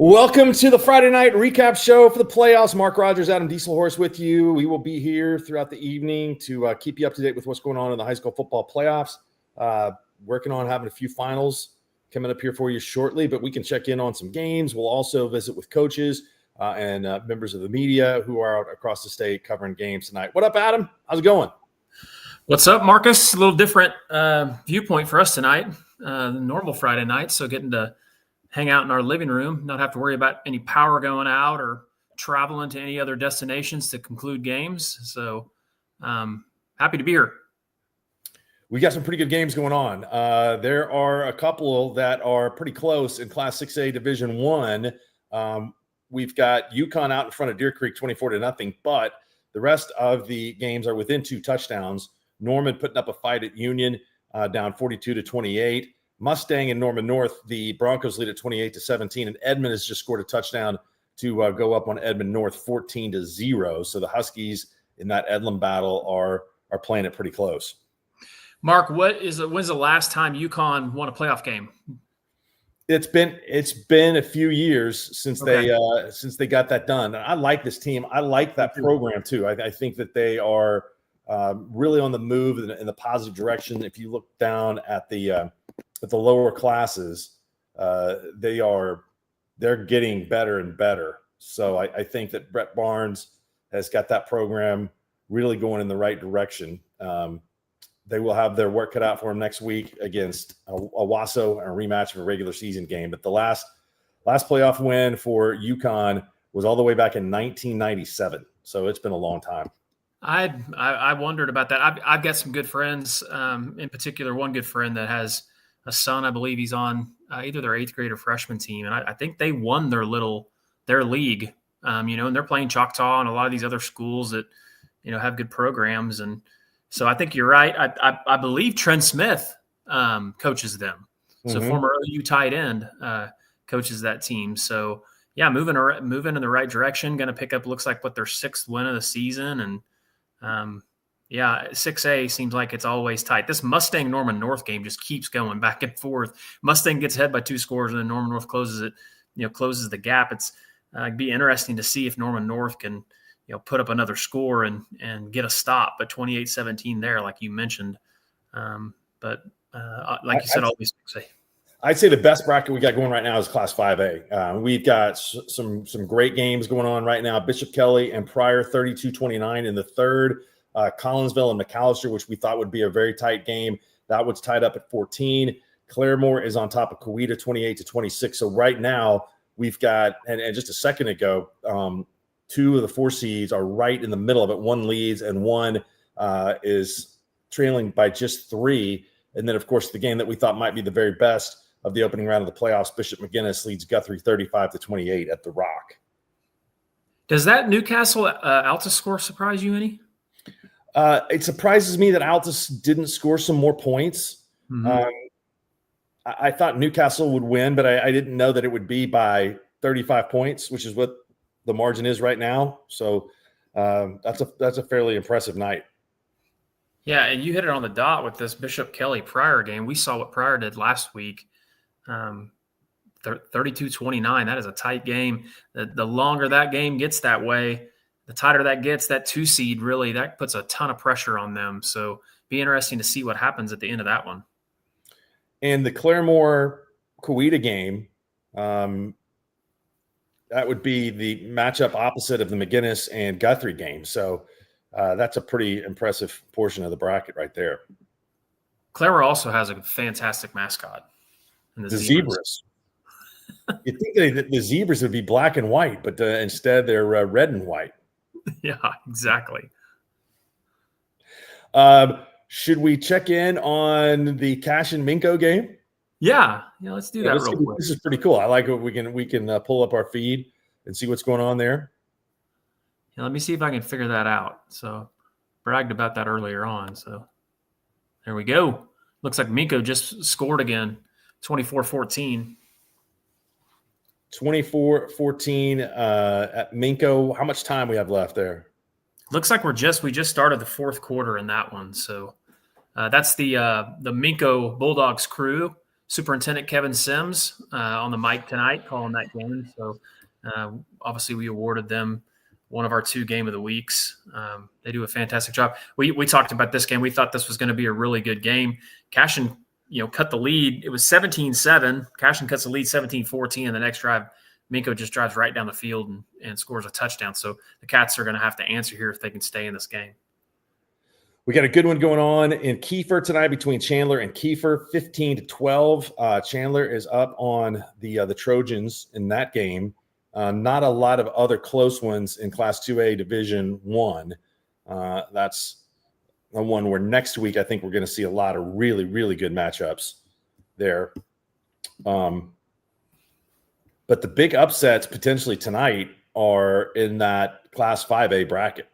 Welcome to the Friday night recap show for the playoffs. Mark Rogers, Adam Dieselhorse with you. We will be here throughout the evening to keep you up to date with what's going on in the high school football playoffs. Working on having a few finals coming up here for you shortly, but we can check in on some games. We'll also visit with coaches and members of the media who are out across the state covering games tonight. What up, Adam? How's it going? What's up, Marcus? A little different viewpoint for us tonight. Normal Friday night, so getting to hang out in our living room, not have to worry about any power going out or traveling to any other destinations to conclude games. So happy to be here. We got some pretty good games going on. There are a couple that are pretty close in Class 6A Division I. We've got UConn out in front of Deer Creek 24-0, but the rest of the games are within 2 touchdowns. Norman putting up a fight at Union down 42-28. Mustang and Norman North, the Broncos lead at 28-17, and Edmond has just scored a touchdown to go up on Edmond North 14-0. So the Huskies in that Edlin battle are playing it pretty close. Mark, when's the last time UConn won a playoff game? It's been a few years since they got that done. I like this team. I like that program too. I think that they are really on the move in the positive direction. If you look down at the lower classes, they're getting better and better. So I think that Brett Barnes has got that program really going in the right direction. They will have their work cut out for them next week against Owasso and a rematch of a regular season game. But the last playoff win for UConn was all the way back in 1997. So it's been a long time. I wondered about that. I've got some good friends, in particular one good friend that has a son. I believe he's on either their 8th grade or freshman team, and I think they won their league. And they're playing Choctaw and a lot of these other schools that have good programs. And so I think you're right. I believe Trent Smith coaches them. So former OU tight end coaches that team. So yeah, moving in the right direction. Going to pick up, looks like, their 6th win of the season. And 6A seems like it's always tight. This Mustang Norman North game just keeps going back and forth. Mustang gets ahead by 2 scores, and then Norman North closes it. Closes the gap. It's it'd be interesting to see if Norman North can put up another score and get a stop. But 28-17 there, like you mentioned. But like you said, always 6A. I'd say the best bracket we got going right now is Class 5A. We've got some great games going on right now. Bishop Kelly and Pryor 32-29 in the 3rd. Collinsville and McAllister, which we thought would be a very tight game. That was tied up at 14. Claremore is on top of Coweta 28-26. So right now we've got, and just a second ago, 2 of the 4 seeds are right in the middle of it. 1 leads and 1 is trailing by just 3. And then, of course, the game that we thought might be the very best of the opening round of the playoffs, Bishop McGuinness leads Guthrie 35-28 at the Rock. Does that Newcastle Altus score surprise you any? It surprises me that Altus didn't score some more points. I thought Newcastle would win, but I didn't know that it would be by 35 points, which is what the margin is right now. So that's a fairly impressive night. Yeah, and you hit it on the dot with this Bishop Kelly Pryor game. We saw what Pryor did last week. 32-29. That is a tight game. The longer that game gets that way, the tighter that gets. That 2 seed really, that puts a ton of pressure on them. So be interesting to see what happens at the end of that one. And the Claremore Coweta game, that would be the matchup opposite of the McGuinness and Guthrie game. So that's a pretty impressive portion of the bracket right there. Claremore also has a fantastic mascot. The Zebras. You'd think that the Zebras would be black and white, but instead they're red and white. Yeah, exactly. Should we check in on the Cash and Minko game? Yeah, let's do that real quick. This is pretty cool. I like it. We can pull up our feed and see what's going on there. Yeah, let me see if I can figure that out. So bragged about that earlier on. So there we go. Looks like Minko just scored again, 24-14. 24-14 at Minko. How much time we have left there? Looks like we just started the 4th quarter in that one. So that's the Minko Bulldogs crew Superintendent Kevin Sims on the mic tonight calling that game. So obviously we awarded them one of our 2 game of the weeks. They do a fantastic job. We talked about this game. We thought this was going to be a really good game. Cashin, cut the lead. It was 17-7. Cashin cuts the lead 17-14. And the next drive, Minko just drives right down the field and scores a touchdown. So the Cats are going to have to answer here if they can stay in this game. We got a good one going on in Kiefer tonight between Chandler and Kiefer, 15-12. Chandler is up on the Trojans in that game. Not a lot of other close ones in Class 2A Division I. That's the one where next week I think we're going to see a lot of really, really good matchups there. But the big upsets potentially tonight are in that Class 5A bracket.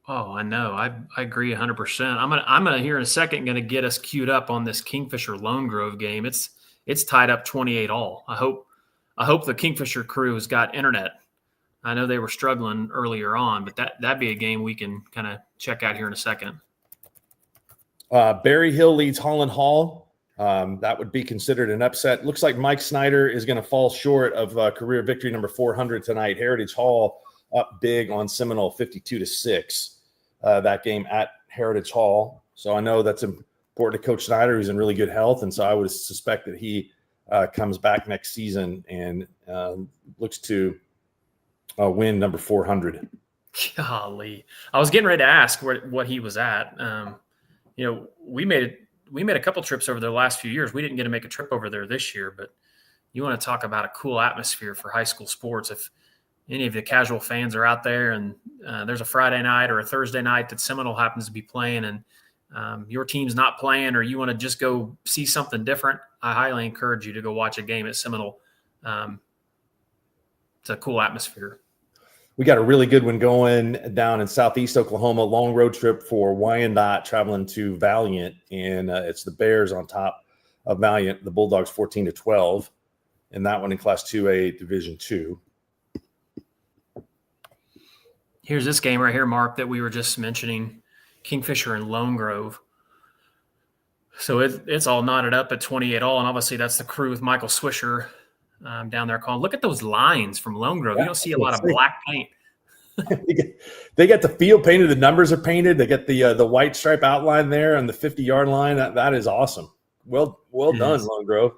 Oh, I know. I agree 100%. I'm gonna here in a second going to get us queued up on this Kingfisher Lone Grove game. It's tied up 28-all. I hope the Kingfisher crew has got internet. I know they were struggling earlier on, but that'd be a game we can kind of check out here in a second. Berry Hill leads Holland Hall. That would be considered an upset. Looks like Mike Snyder is going to fall short of career victory number 400 tonight. Heritage Hall up big on Seminole, 52-6. That game at Heritage Hall. So I know that's important to Coach Snyder, who's in really good health, and so I would suspect that he comes back next season and looks to win number 400. Golly, I was getting ready to ask what he was at. We made a couple trips over there the last few years. We didn't get to make a trip over there this year, but you want to talk about a cool atmosphere for high school sports. If any of the casual fans are out there and there's a Friday night or a Thursday night that Seminole happens to be playing and your team's not playing or you want to just go see something different, I highly encourage you to go watch a game at Seminole. It's a cool atmosphere. We got a really good one going down in Southeast Oklahoma, long road trip for Wyandotte traveling to Valiant, and it's the Bears on top of Valiant, the Bulldogs 14-12, and that one in Class 2A Division II. Here's this game right here, Mark, that we were just mentioning, Kingfisher and Lone Grove. So it's all knotted up at 28-all, and obviously that's the crew with Michael Swisher down there calling. Look at those lines from Lone Grove. You don't see a lot of black paint. They got the field painted. The numbers are painted. They got the white stripe outline there on the 50-yard line. That is awesome. Well done, Lone Grove.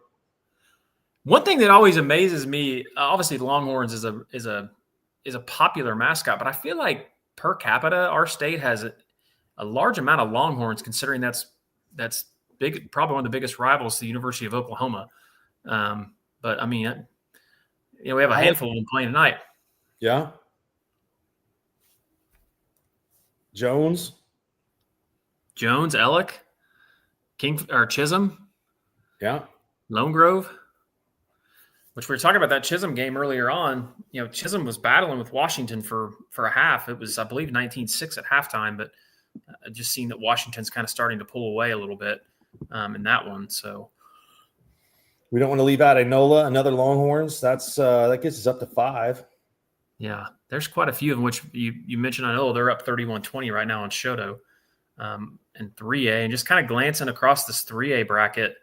One thing that always amazes me, obviously the Longhorns is a popular mascot, but I feel like per capita, our state has a large amount of Longhorns, considering that's big, probably one of the biggest rivals to the University of Oklahoma. But I mean, we have a handful of them playing tonight. Yeah. Jones, Ellick, Chisholm. Yeah. Lone Grove. Which we were talking about that Chisholm game earlier on. Chisholm was battling with Washington for a half. It was, I believe, 19-6 at halftime, but just seeing that Washington's kind of starting to pull away a little bit in that one. So we don't want to leave out Enola, another Longhorns. That gets us up to 5. Yeah, there's quite a few of them, which you mentioned. Enola, they're up 31-20 right now on Shoto in 3A. And just kind of glancing across this 3A bracket,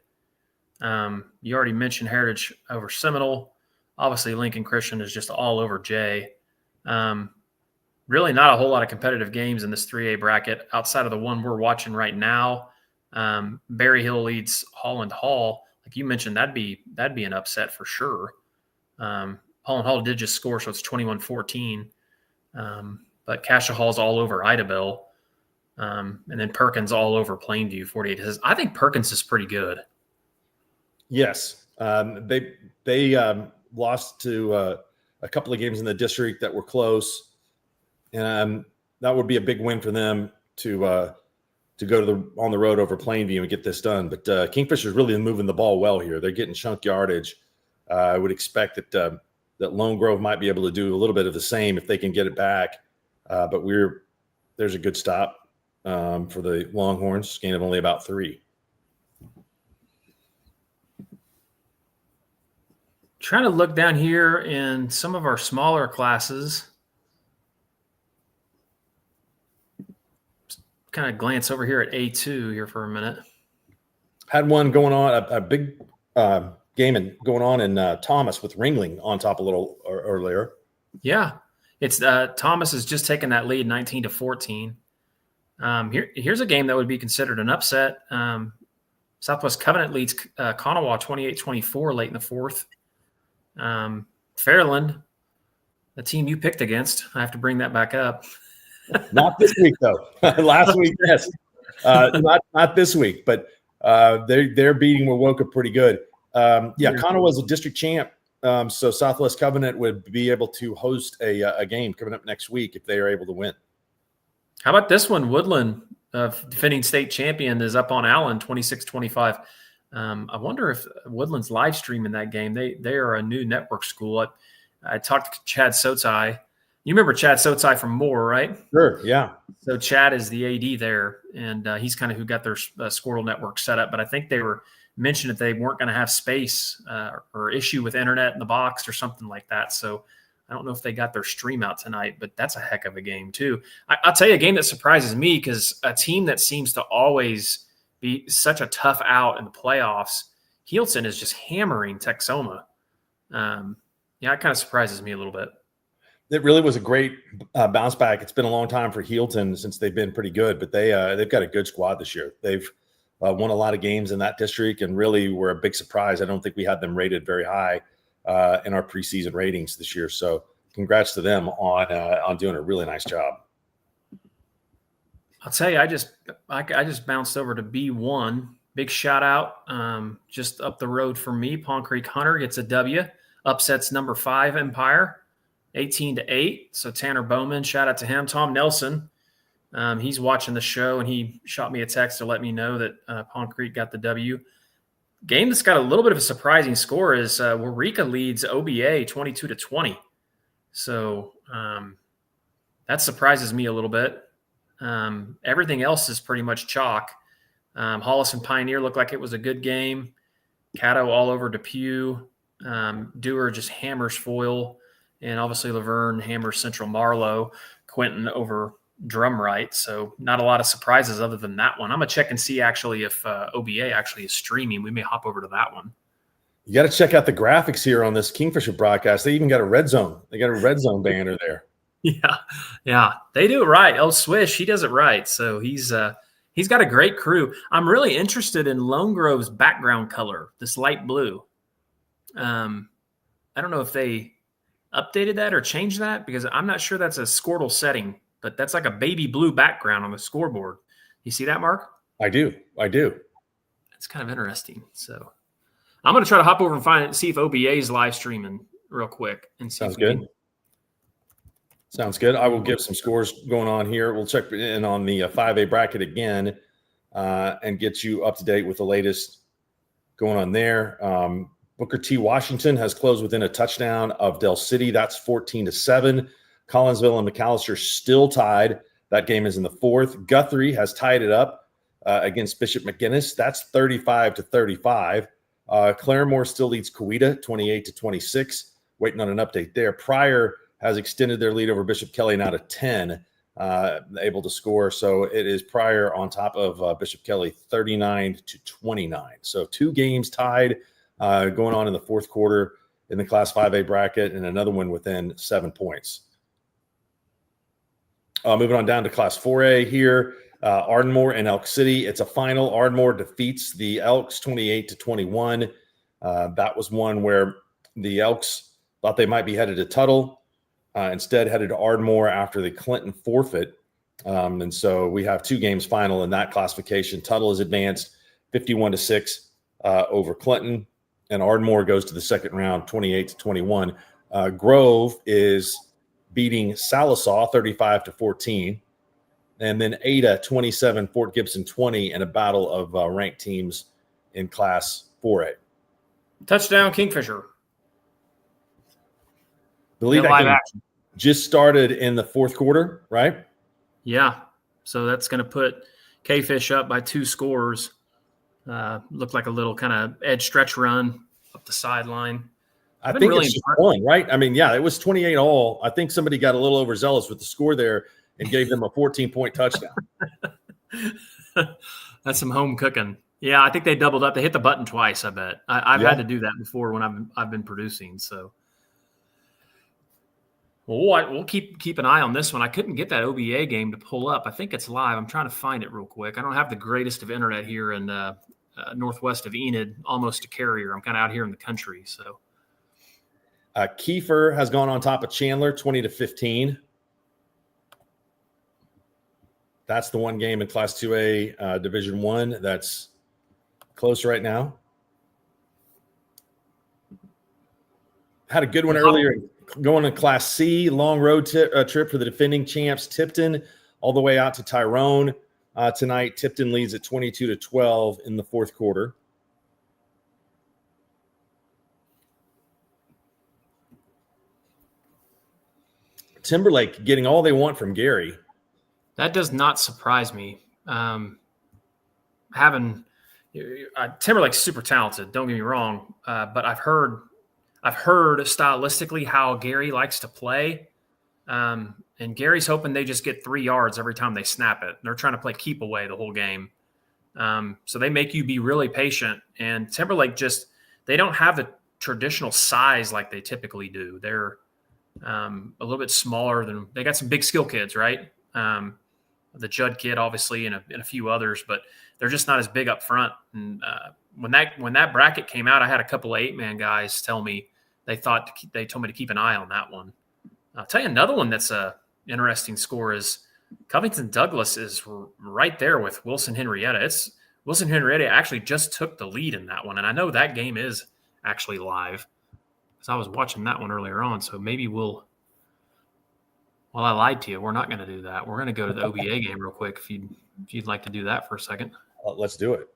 you already mentioned Heritage over Seminole. Obviously, Lincoln Christian is just all over Jay. Really not a whole lot of competitive games in this 3A bracket outside of the one we're watching right now. Berry Hill leads Holland Hall. Like you mentioned, that'd be an upset for sure. Holland Hall did just score, so it's 21-14. But Cassia Hall's all over Idabel. And then Perkins all over Plainview, 48. I think Perkins is pretty good. Yes. They lost to a couple of games in the district that were close. And that would be a big win for them to go on the road over Plainview and get this done. But Kingfisher's really moving the ball well here. They're getting chunk yardage. I would expect that Lone Grove might be able to do a little bit of the same if they can get it back. But there's a good stop for the Longhorns, gain of only about 3. Trying to look down here in some of our smaller classes. Kind of glance over here at A2 here for a minute. had one going on, a big game going on in Thomas with Ringling on top a little earlier. Yeah, it's Thomas has just taken that lead 19-14. Here's a game that would be considered an upset. Southwest Covenant leads Kanawha 28-24 late in the fourth. Fairland, the team you picked against, I have to bring that back up. Not this week though. Last week, yes. Not this week, but they're beating Wowoka pretty good. Kanawha is a district champ, so Southwest Covenant would be able to host a game coming up next week if they are able to win. How about this one? Woodland, defending state champion, is up on Allen 26-25. I wonder if Woodland's live streaming that game. They are a new network school. I talked to Chad Sotai. You remember Chad Sotai from Moore, right? Sure, yeah. So Chad is the AD there, and he's kind of who got their Skordle network set up. But I think they were mentioned that they weren't going to have space or issue with internet in the box or something like that. So I don't know if they got their stream out tonight, but that's a heck of a game too. I'll tell you a game that surprises me, because a team that seems to always be such a tough out in the playoffs, Healdton is just hammering Texoma. It kind of surprises me a little bit. It really was a great bounce back. It's been a long time for Healdton since they've been pretty good, but they've got a good squad this year. They've won a lot of games in that district and really were a big surprise. I don't think we had them rated very high in our preseason ratings this year. So congrats to them on doing a really nice job. I'll tell you, I just bounced over to B1. Big shout out, just up the road from me. Pawn Creek Hunter gets a W, upsets number 5 Empire, 18-8. So Tanner Bowman, shout out to him. Tom Nelson, he's watching the show, and he shot me a text to let me know that Pawn Creek got the W. Game that's got a little bit of a surprising score is Waurika leads OBA 22-20. So that surprises me a little bit. Everything else is pretty much chalk. Hollis and Pioneer looked like it was a good game. Caddo all over Depew. Dewar just hammers Foil. And obviously Laverne hammers Central Marlowe. Quentin over Drumright. So not a lot of surprises other than that one. I'm going to check and see actually if OBA actually is streaming. We may hop over to that one. You got to check out the graphics here on this Kingfisher broadcast. They even got a red zone. They got a red zone banner there. Yeah, they do it right. Oh, Swish, he does it right. So he's got a great crew. I'm really interested in Lone Grove's background color, this light blue. I don't know if they updated that or changed that, because I'm not sure that's a Skordle setting, but that's like a baby blue background on the scoreboard. You see that, Mark? I do. It's kind of interesting. So I'm going to try to hop over and see if OBA is live streaming real quick. And see. Sounds good. Sounds good. I will give some scores going on here. We'll check in on the 5A bracket again and get you up to date with the latest going on there. Booker T. Washington has closed within a touchdown of Del City. That's 14-7. Collinsville and McAllister still tied. That game is in the fourth. Guthrie has tied it up against Bishop McGinnis. That's 35-35. Claremore still leads Coweta 28-26. Waiting on an update there. Pryor has extended their lead over Bishop Kelly now to 10, able to score. So it is Pryor on top of Bishop Kelly, 39-29. So 2 games tied going on in the fourth quarter in the Class 5A bracket, and another one within 7 points. Moving on down to Class 4A here, Ardmore and Elk City. It's a final. Ardmore defeats the Elks 28-21. That was one where the Elks thought they might be headed to Tuttle. Instead headed to Ardmore after the Clinton forfeit. And so we have 2 games final in that classification. Tuttle is advanced 51-6 over Clinton, and Ardmore goes to the second round 28-21. Grove is beating Salisaw 35-14. And then Ada 27, Fort Gibson 20, and a battle of ranked teams in Class 4A. Touchdown Kingfisher. Believe that game just started in the fourth quarter, right? Yeah. So that's going to put K-Fish up by 2 scores. Looked like a little kind of edge stretch run up the sideline. I think really it's just one, right? I mean, yeah, it was 28-all. I think somebody got a little overzealous with the score there and gave them a 14-point touchdown. That's some home cooking. Yeah, I think they doubled up. They hit the button twice, I bet. I've Yeah. had to do that before when I've been producing. So, well, we'll keep an eye on this one. I couldn't get that OBA game to pull up. I think it's live. I'm trying to find it real quick. I don't have the greatest of internet here in northwest of Enid, almost a carrier. I'm kind of out here in the country. So, Kiefer has gone on top of Chandler, 20-15. That's the one game in Class 2A Division 1 that's close right now. Had a good one earlier going to Class C, long road trip for the defending champs, Tipton, all the way out to Tyrone. Tonight, Tipton leads at 22-12 in the fourth quarter. Timberlake getting all they want from Gary. That does not surprise me. Timberlake's super talented. Don't get me wrong, but I've heard stylistically how Gary likes to play, and Gary's hoping they just get 3 yards every time they snap it. They're trying to play keep away the whole game, so they make you be really patient. And Timberlake they don't have the traditional size like they typically do. They're a little bit smaller than they got some big skill kids, right? The Judd kid, obviously, and a few others, but they're just not as big up front. And when that bracket came out, I had a couple of 8-man guys tell me they told me to keep an eye on that one. I'll tell you another one that's a interesting score is Covington Douglas is right there with Wilson Henrietta. Wilson Henrietta actually just took the lead in that one, and I know that game is actually live because I was watching that one earlier on. So maybe well, I lied to you. We're not going to do that. We're going to go to the OBA game real quick if you'd like to do that for a second. Let's do it.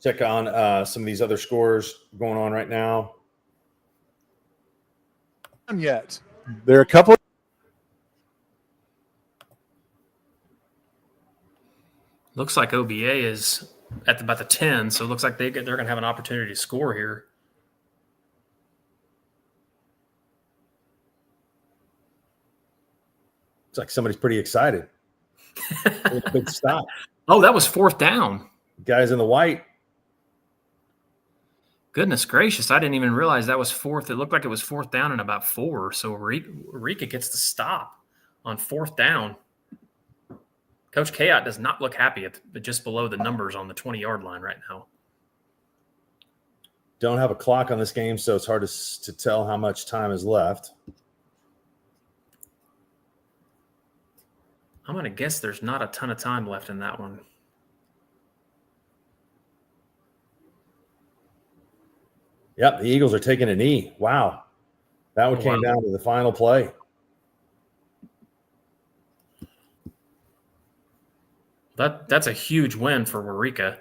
Check on some of these other scores going on right now. Yet there are a couple. Looks like OBA is at about the 10, so it looks like they're going to have an opportunity to score here. Looks like somebody's pretty excited. Big stop. Oh, that was 4th down. Guys in the white. Goodness gracious. I didn't even realize that was 4th. It looked like it was 4th down and about 4. So Rika gets the stop on 4th down. Coach Kayot does not look happy just below the numbers on the 20-yard line right now. Don't have a clock on this game, so it's hard to tell how much time is left. I'm going to guess there's not a ton of time left in that one. Yep, the Eagles are taking a knee. Wow. That one came down to the final play. That's a huge win for Waurika.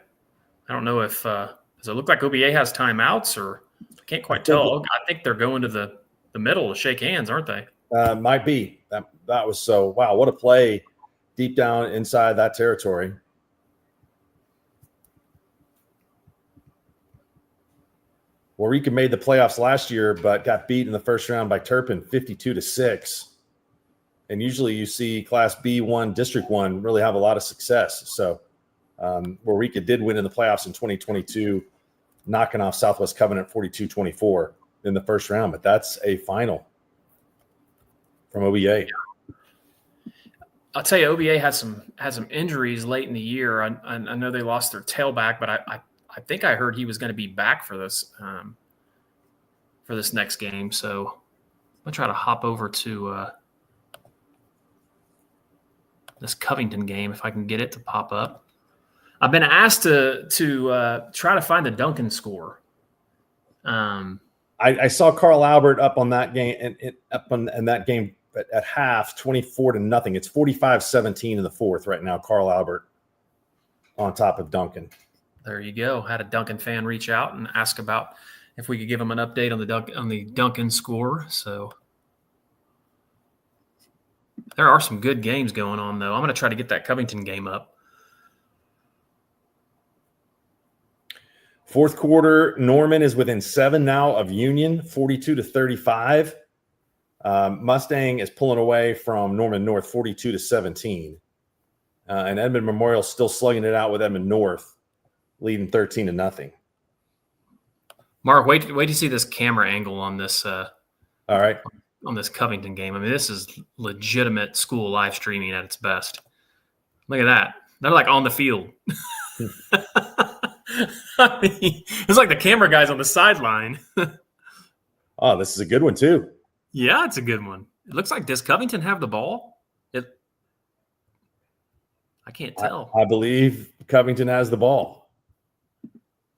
I don't know if does it look like OBA has timeouts, or I can't quite tell. I think they're going to the middle to shake hands, aren't they? Might be. That was so, wow, what a play deep down inside that territory. Waurika made the playoffs last year, but got beat in the first round by Turpin, 52-6. And usually you see Class B1, District 1 really have a lot of success. So Waurika did win in the playoffs in 2022, knocking off Southwest Covenant 42-24 in the first round. But that's a final from OBA. I'll tell you, OBA had some injuries late in the year. I know they lost their tailback, but I think I heard he was going to be back for this next game. So I'll try to hop over to this Covington game if I can get it to pop up. I've been asked to try to find the Duncan score. I saw Carl Albert up on that game in that game at half, 24-0. It's 45-17 in the fourth right now. Carl Albert on top of Duncan. There you go. Had a Duncan fan reach out and ask about if we could give him an update on the Duncan score. So there are some good games going on, though. I'm going to try to get that Covington game up. Fourth quarter, Norman is within 7 now of Union, 42-35. Mustang is pulling away from Norman North, 42-17. And Edmond Memorial still slugging it out with Edmond North, leading 13-0. Mark, wait to see this camera angle on this. All right. On this Covington game. I mean, this is legitimate school live streaming at its best. Look at that. They're like on the field. I mean, it's like the camera guys on the sideline. Oh, this is a good one too. Yeah, it's a good one. It looks like, does Covington have the ball? I can't tell. I believe Covington has the ball.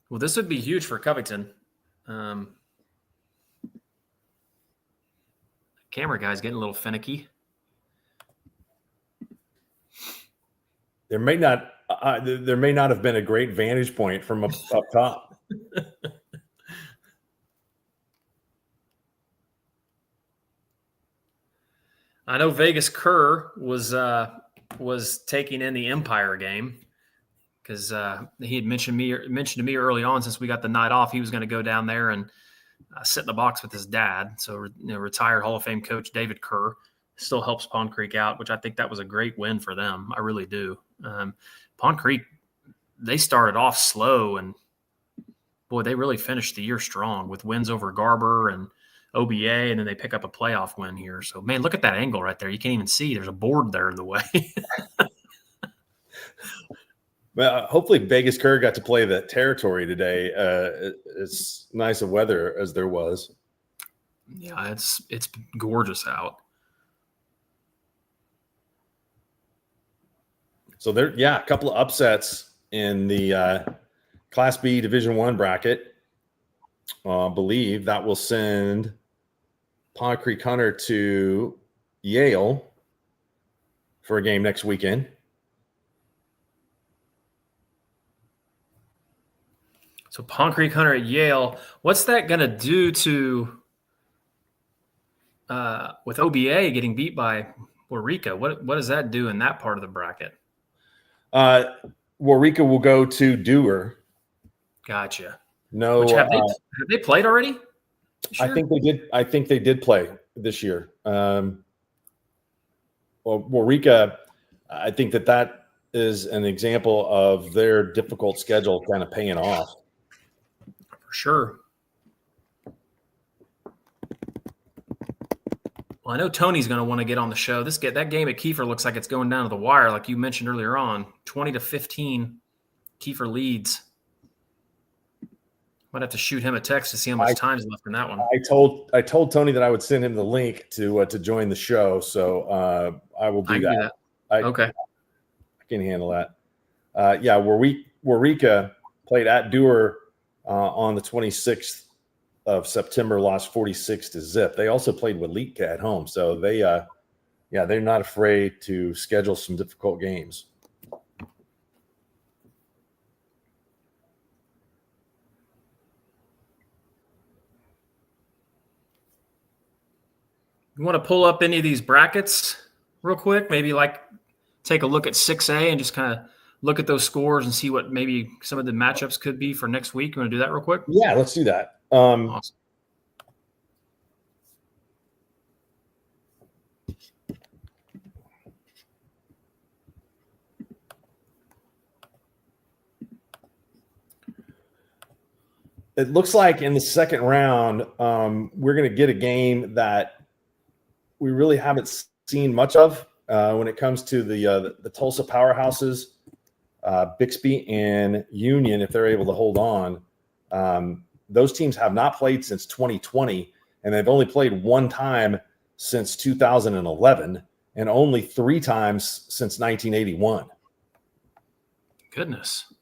Well, this would be huge for Covington. Camera guy's getting a little finicky. There may not have been a great vantage point from up top. I know Vegas Kerr was taking in the Empire game because he had mentioned to me early on, since we got the night off, he was going to go down there and sit in the box with his dad. So, retired Hall of Fame coach David Kerr still helps Pond Creek out, which I think that was a great win for them. I really do. Pond Creek, they started off slow, and boy, they really finished the year strong with wins over Garber and OBA, and then they pick up a playoff win here. So, man, look at that angle right there. You can't even see. There's a board there in the way. Well, hopefully Vegas Kerr got to play the territory today. It's nice of weather as there was. Yeah, it's gorgeous out. So a couple of upsets in the Class B Division I bracket. I believe that will send Pond Creek Hunter to Yale for a game next weekend. So Pond Creek Hunter at Yale, what's that going to do to with OBA getting beat by Waurika? What does that do in that part of the bracket? Waurika will go to Dewar. Gotcha. No, have they played already? I think they did. I think they did play this year. Well, Waurika, I think that is an example of their difficult schedule kind of paying off. For sure. Well, I know Tony's going to want to get on the show. That game at Kiefer looks like it's going down to the wire, like you mentioned earlier on. 20-15, Kiefer leads. Might have to shoot him a text to see how much time is left in that one. I told Tony that I would send him the link to join the show, so I will do that. Okay, I can handle that. Waurika played at Dewar on the 26th of September, lost 46-0. They also played with Leetka at home, so they're not afraid to schedule some difficult games. You want to pull up any of these brackets real quick? Maybe take a look at 6A and just kind of look at those scores and see what maybe some of the matchups could be for next week. You want to do that real quick? Yeah, let's do that. Awesome. It looks like in the second round, we're going to get a game that we really haven't seen much of when it comes to the Tulsa powerhouses, Bixby and Union. If they're able to hold on, those teams have not played since 2020, and they've only played one time since 2011, and only 3 times since 1981. Goodness.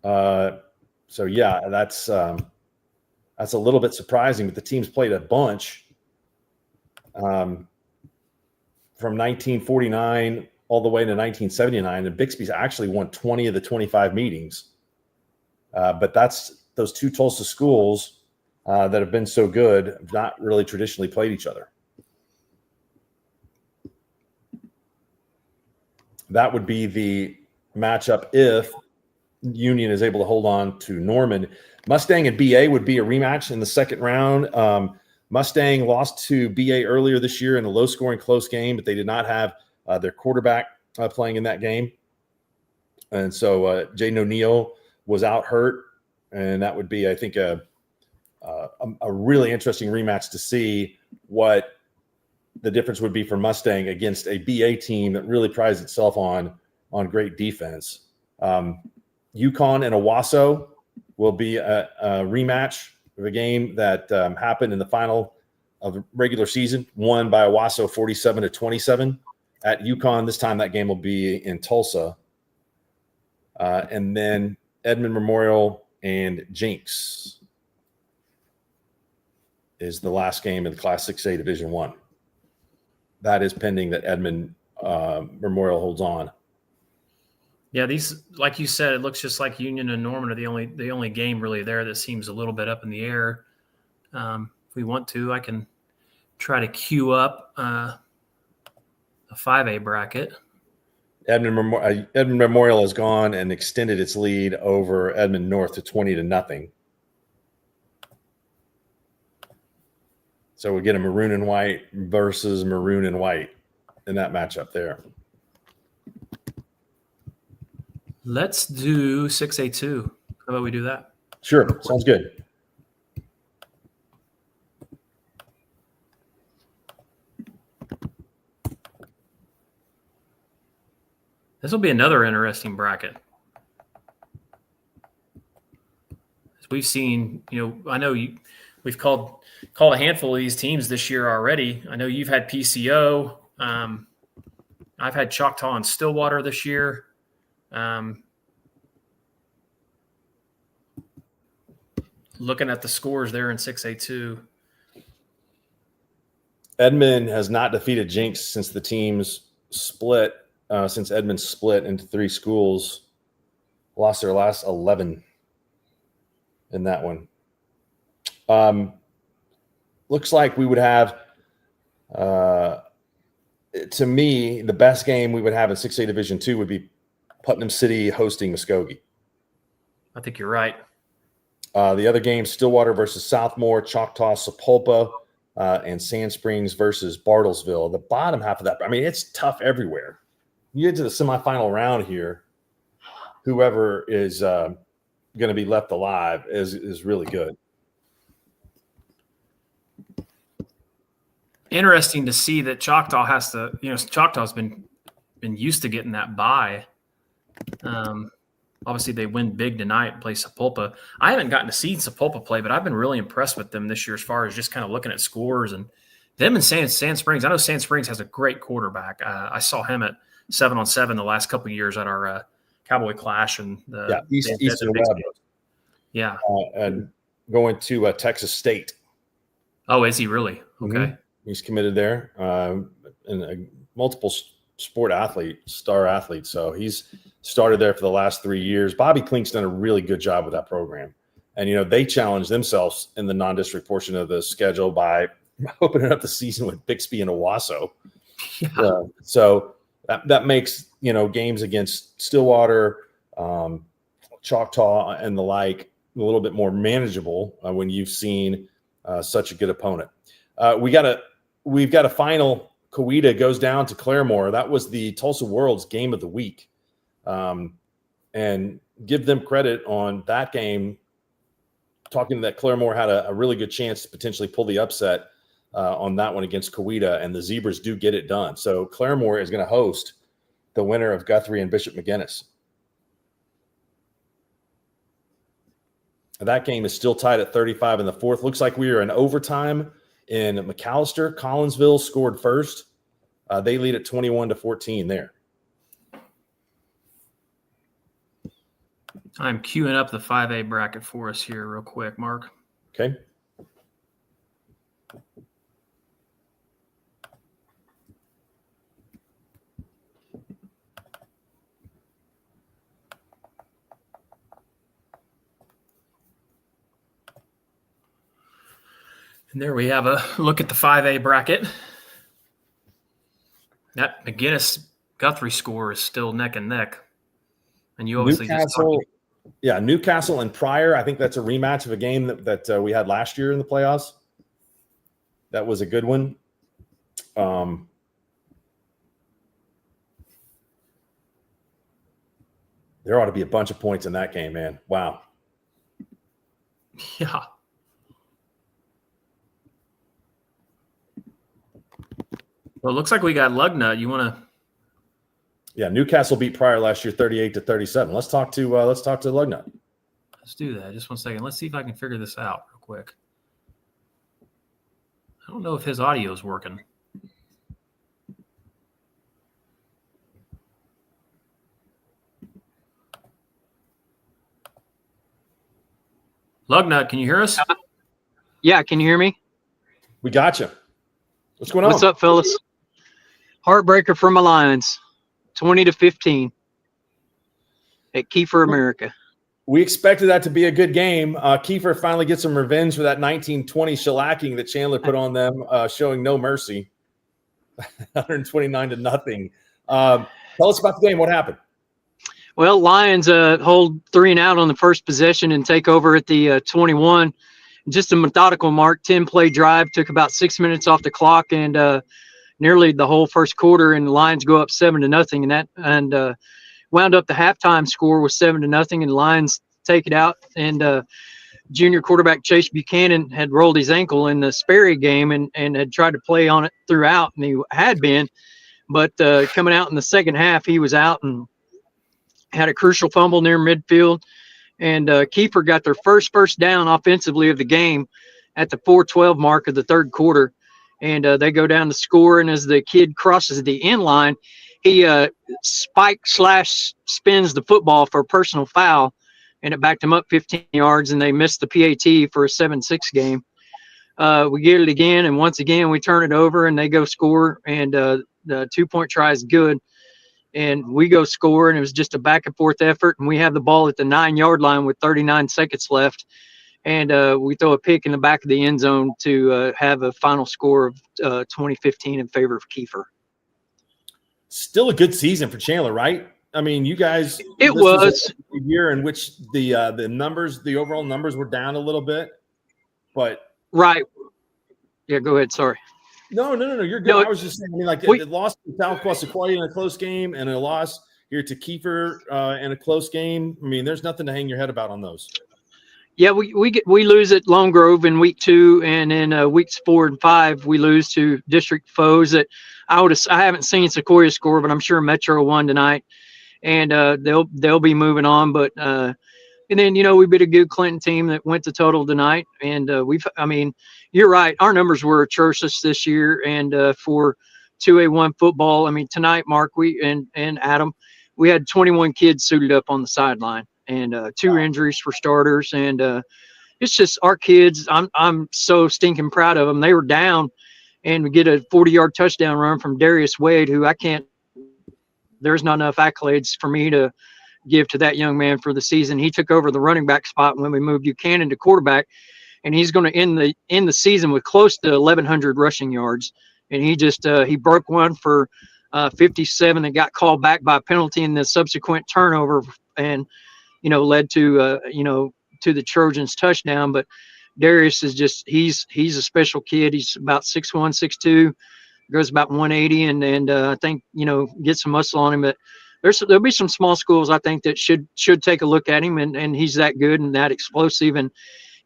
So yeah, that's a little bit surprising, but the teams played a bunch. From 1949 all the way to 1979, and Bixby's actually won 20 of the 25 meetings. But that's those 2 Tulsa schools that have been so good have not really traditionally played each other. That would be the matchup if Union is able to hold on to Norman. Mustang and BA would be a rematch in the second round. Mustang lost to BA earlier this year in a low-scoring close game, but they did not have their quarterback playing in that game. And so Jaden O'Neal was out hurt, and that would be, I think, a really interesting rematch to see what the difference would be for Mustang against a BA team that really prides itself on great defense. UConn and Owasso will be a rematch of a game that happened in the final of the regular season, won by Owasso 47-27 at UConn. This time that game will be in Tulsa. And then Edmond Memorial and Jinx is the last game in the Class 6A Division I. That is pending that Edmond Memorial holds on. Yeah, these, like you said, it looks just like Union and Norman are the only game really there that seems a little bit up in the air. If we want to, I can try to queue up a 5A bracket. Edmond Memorial has gone and extended its lead over Edmond North to 20-0. So we get a maroon and white versus maroon and white in that matchup there. Let's do 6A2. How about we do that? Sure. Sounds good. This will be another interesting bracket. As we've seen, I know we've called a handful of these teams this year already. I know you've had PCO. I've had Choctaw and Stillwater this year. Looking at the scores there in 6A2. Edmond has not defeated Jinx since the teams split. Since Edmond split into 3 schools, lost their last 11 in that one. Looks like we would have, to me, the best game we would have in 6A Division II would be Putnam City hosting Muskogee. I think you're right. The other games, Stillwater versus Southmore, Choctaw, Sapulpa, and Sand Springs versus Bartlesville. The bottom half of that, I mean, it's tough everywhere. You get to the semifinal round here, whoever is going to be left alive is really good. Interesting to see that Choctaw has to, Choctaw's been used to getting that bye. Obviously, they win big tonight and play Sapulpa. I haven't gotten to see Sapulpa play, but I've been really impressed with them this year as far as just kind of looking at scores and them and Sand Springs. I know Sand Springs has a great quarterback. I saw him at 7-on-7 the last couple of years at our Cowboy Clash and Eastern Web. Yeah, and going to Texas State. Oh, is he really? Okay, Mm-hmm. He's committed there, and a multiple star athlete. So he's started there for the last 3 years. Bobby Klink's done a really good job with that program, and they challenged themselves in the non-district portion of the schedule by opening up the season with Bixby and Owasso. Yeah. So that makes games against Stillwater, Choctaw, and the like a little bit more manageable when you've seen such a good opponent. We've got a final. Coweta goes down to Claremore. That was the Tulsa World's game of the week, and give them credit on that game. Talking that Claremore had a really good chance to potentially pull the upset on that one against Coweta, and the Zebras do get it done. So Claremore is going to host the winner of Guthrie and Bishop McGuinness. That game is still tied at 35 in the fourth. Looks like we are in overtime in McAllister. Collinsville scored first. They lead at 21-14 there. I'm queuing up the 5A bracket for us here real quick, Mark. Okay. And there we have a look at the 5A bracket. That McGuinness Guthrie score is still neck and neck. And you obviously Yeah, Newcastle and Pryor. I think that's a rematch of a game that we had last year in the playoffs. That was a good one. There ought to be a bunch of points in that game, man. Wow. Yeah. Well, it looks like we got Lugnut. You want to? Yeah, Newcastle beat Pryor last year 38-37. Let's talk to Lugnut. Let's do that. Just one second. Let's see if I can figure this out real quick. I don't know if his audio is working. Lugnut, can you hear us? Yeah, can you hear me? We got you. What's going on? What's up, fellas? Heartbreaker for my Lions, 20-15 at Kiefer America. We expected that to be a good game. Kiefer finally gets some revenge for that 1920 shellacking that Chandler put on them, showing no mercy. 129-0. Tell us about the game. What happened? Well, Lions hold 3 and out on the first possession and take over at the 21. Just a methodical mark, 10-play drive, took about 6 minutes off the clock and nearly the whole first quarter, and the Lions go up 7-0, and wound up the halftime score was 7-0, and the Lions take it out. And junior quarterback Chase Buchanan had rolled his ankle in the Sperry game and had tried to play on it throughout, and he had been, but coming out in the second half, he was out and had a crucial fumble near midfield. And Kiefer got their first down offensively of the game at the 4:12 mark of the third quarter. And they go down to score. And as the kid crosses the end line, he spins the football for a personal foul. And it backed him up 15 yards. And they missed the PAT for a 7-6 game. We get it again. And once again, we turn it over and they go score. And the 2-point try is good. And we go score, and it was just a back-and-forth effort, and we have the ball at the 9-yard line with 39 seconds left, and we throw a pick in the back of the end zone to have a final score of 20-15 in favor of Kiefer. Still a good season for Chandler, right? I mean, you guys – It was a year in which the overall numbers were down a little bit, but – Right. Yeah, go ahead. Sorry. No, you're good. I was just saying, I mean, like it lost to Southwest Sequoia in a close game and a loss here to Kiefer in a close game. I mean, there's nothing to hang your head about on those. Yeah, we lose at Lone Grove in week 2, and in weeks 4 and 5 we lose to district foes that I haven't seen Sequoia score, but I'm sure Metro won tonight, and they'll be moving on. But and then we beat a good Clinton team that went to total tonight, and you're right. Our numbers were atrocious this year, and for 2A1 football, I mean, tonight, Mark, and Adam, we had 21 kids suited up on the sideline, and 2 injuries for starters, and it's just our kids. I'm so stinking proud of them. They were down, and we get a 40-yard touchdown run from Darius Wade, who there's not enough accolades for me to give to that young man for the season. He took over the running back spot when we moved Buchanan to quarterback, and he's going to end the season with close to 1,100 rushing yards. And he just he broke one for 57 that got called back by a penalty in the subsequent turnover, and led to to the Trojans' touchdown. But Darius is just he's a special kid. He's about 6'1", 6'2", goes about 180, and I think get some muscle on him. But there'll be some small schools I think that should take a look at him, and he's that good and that explosive. And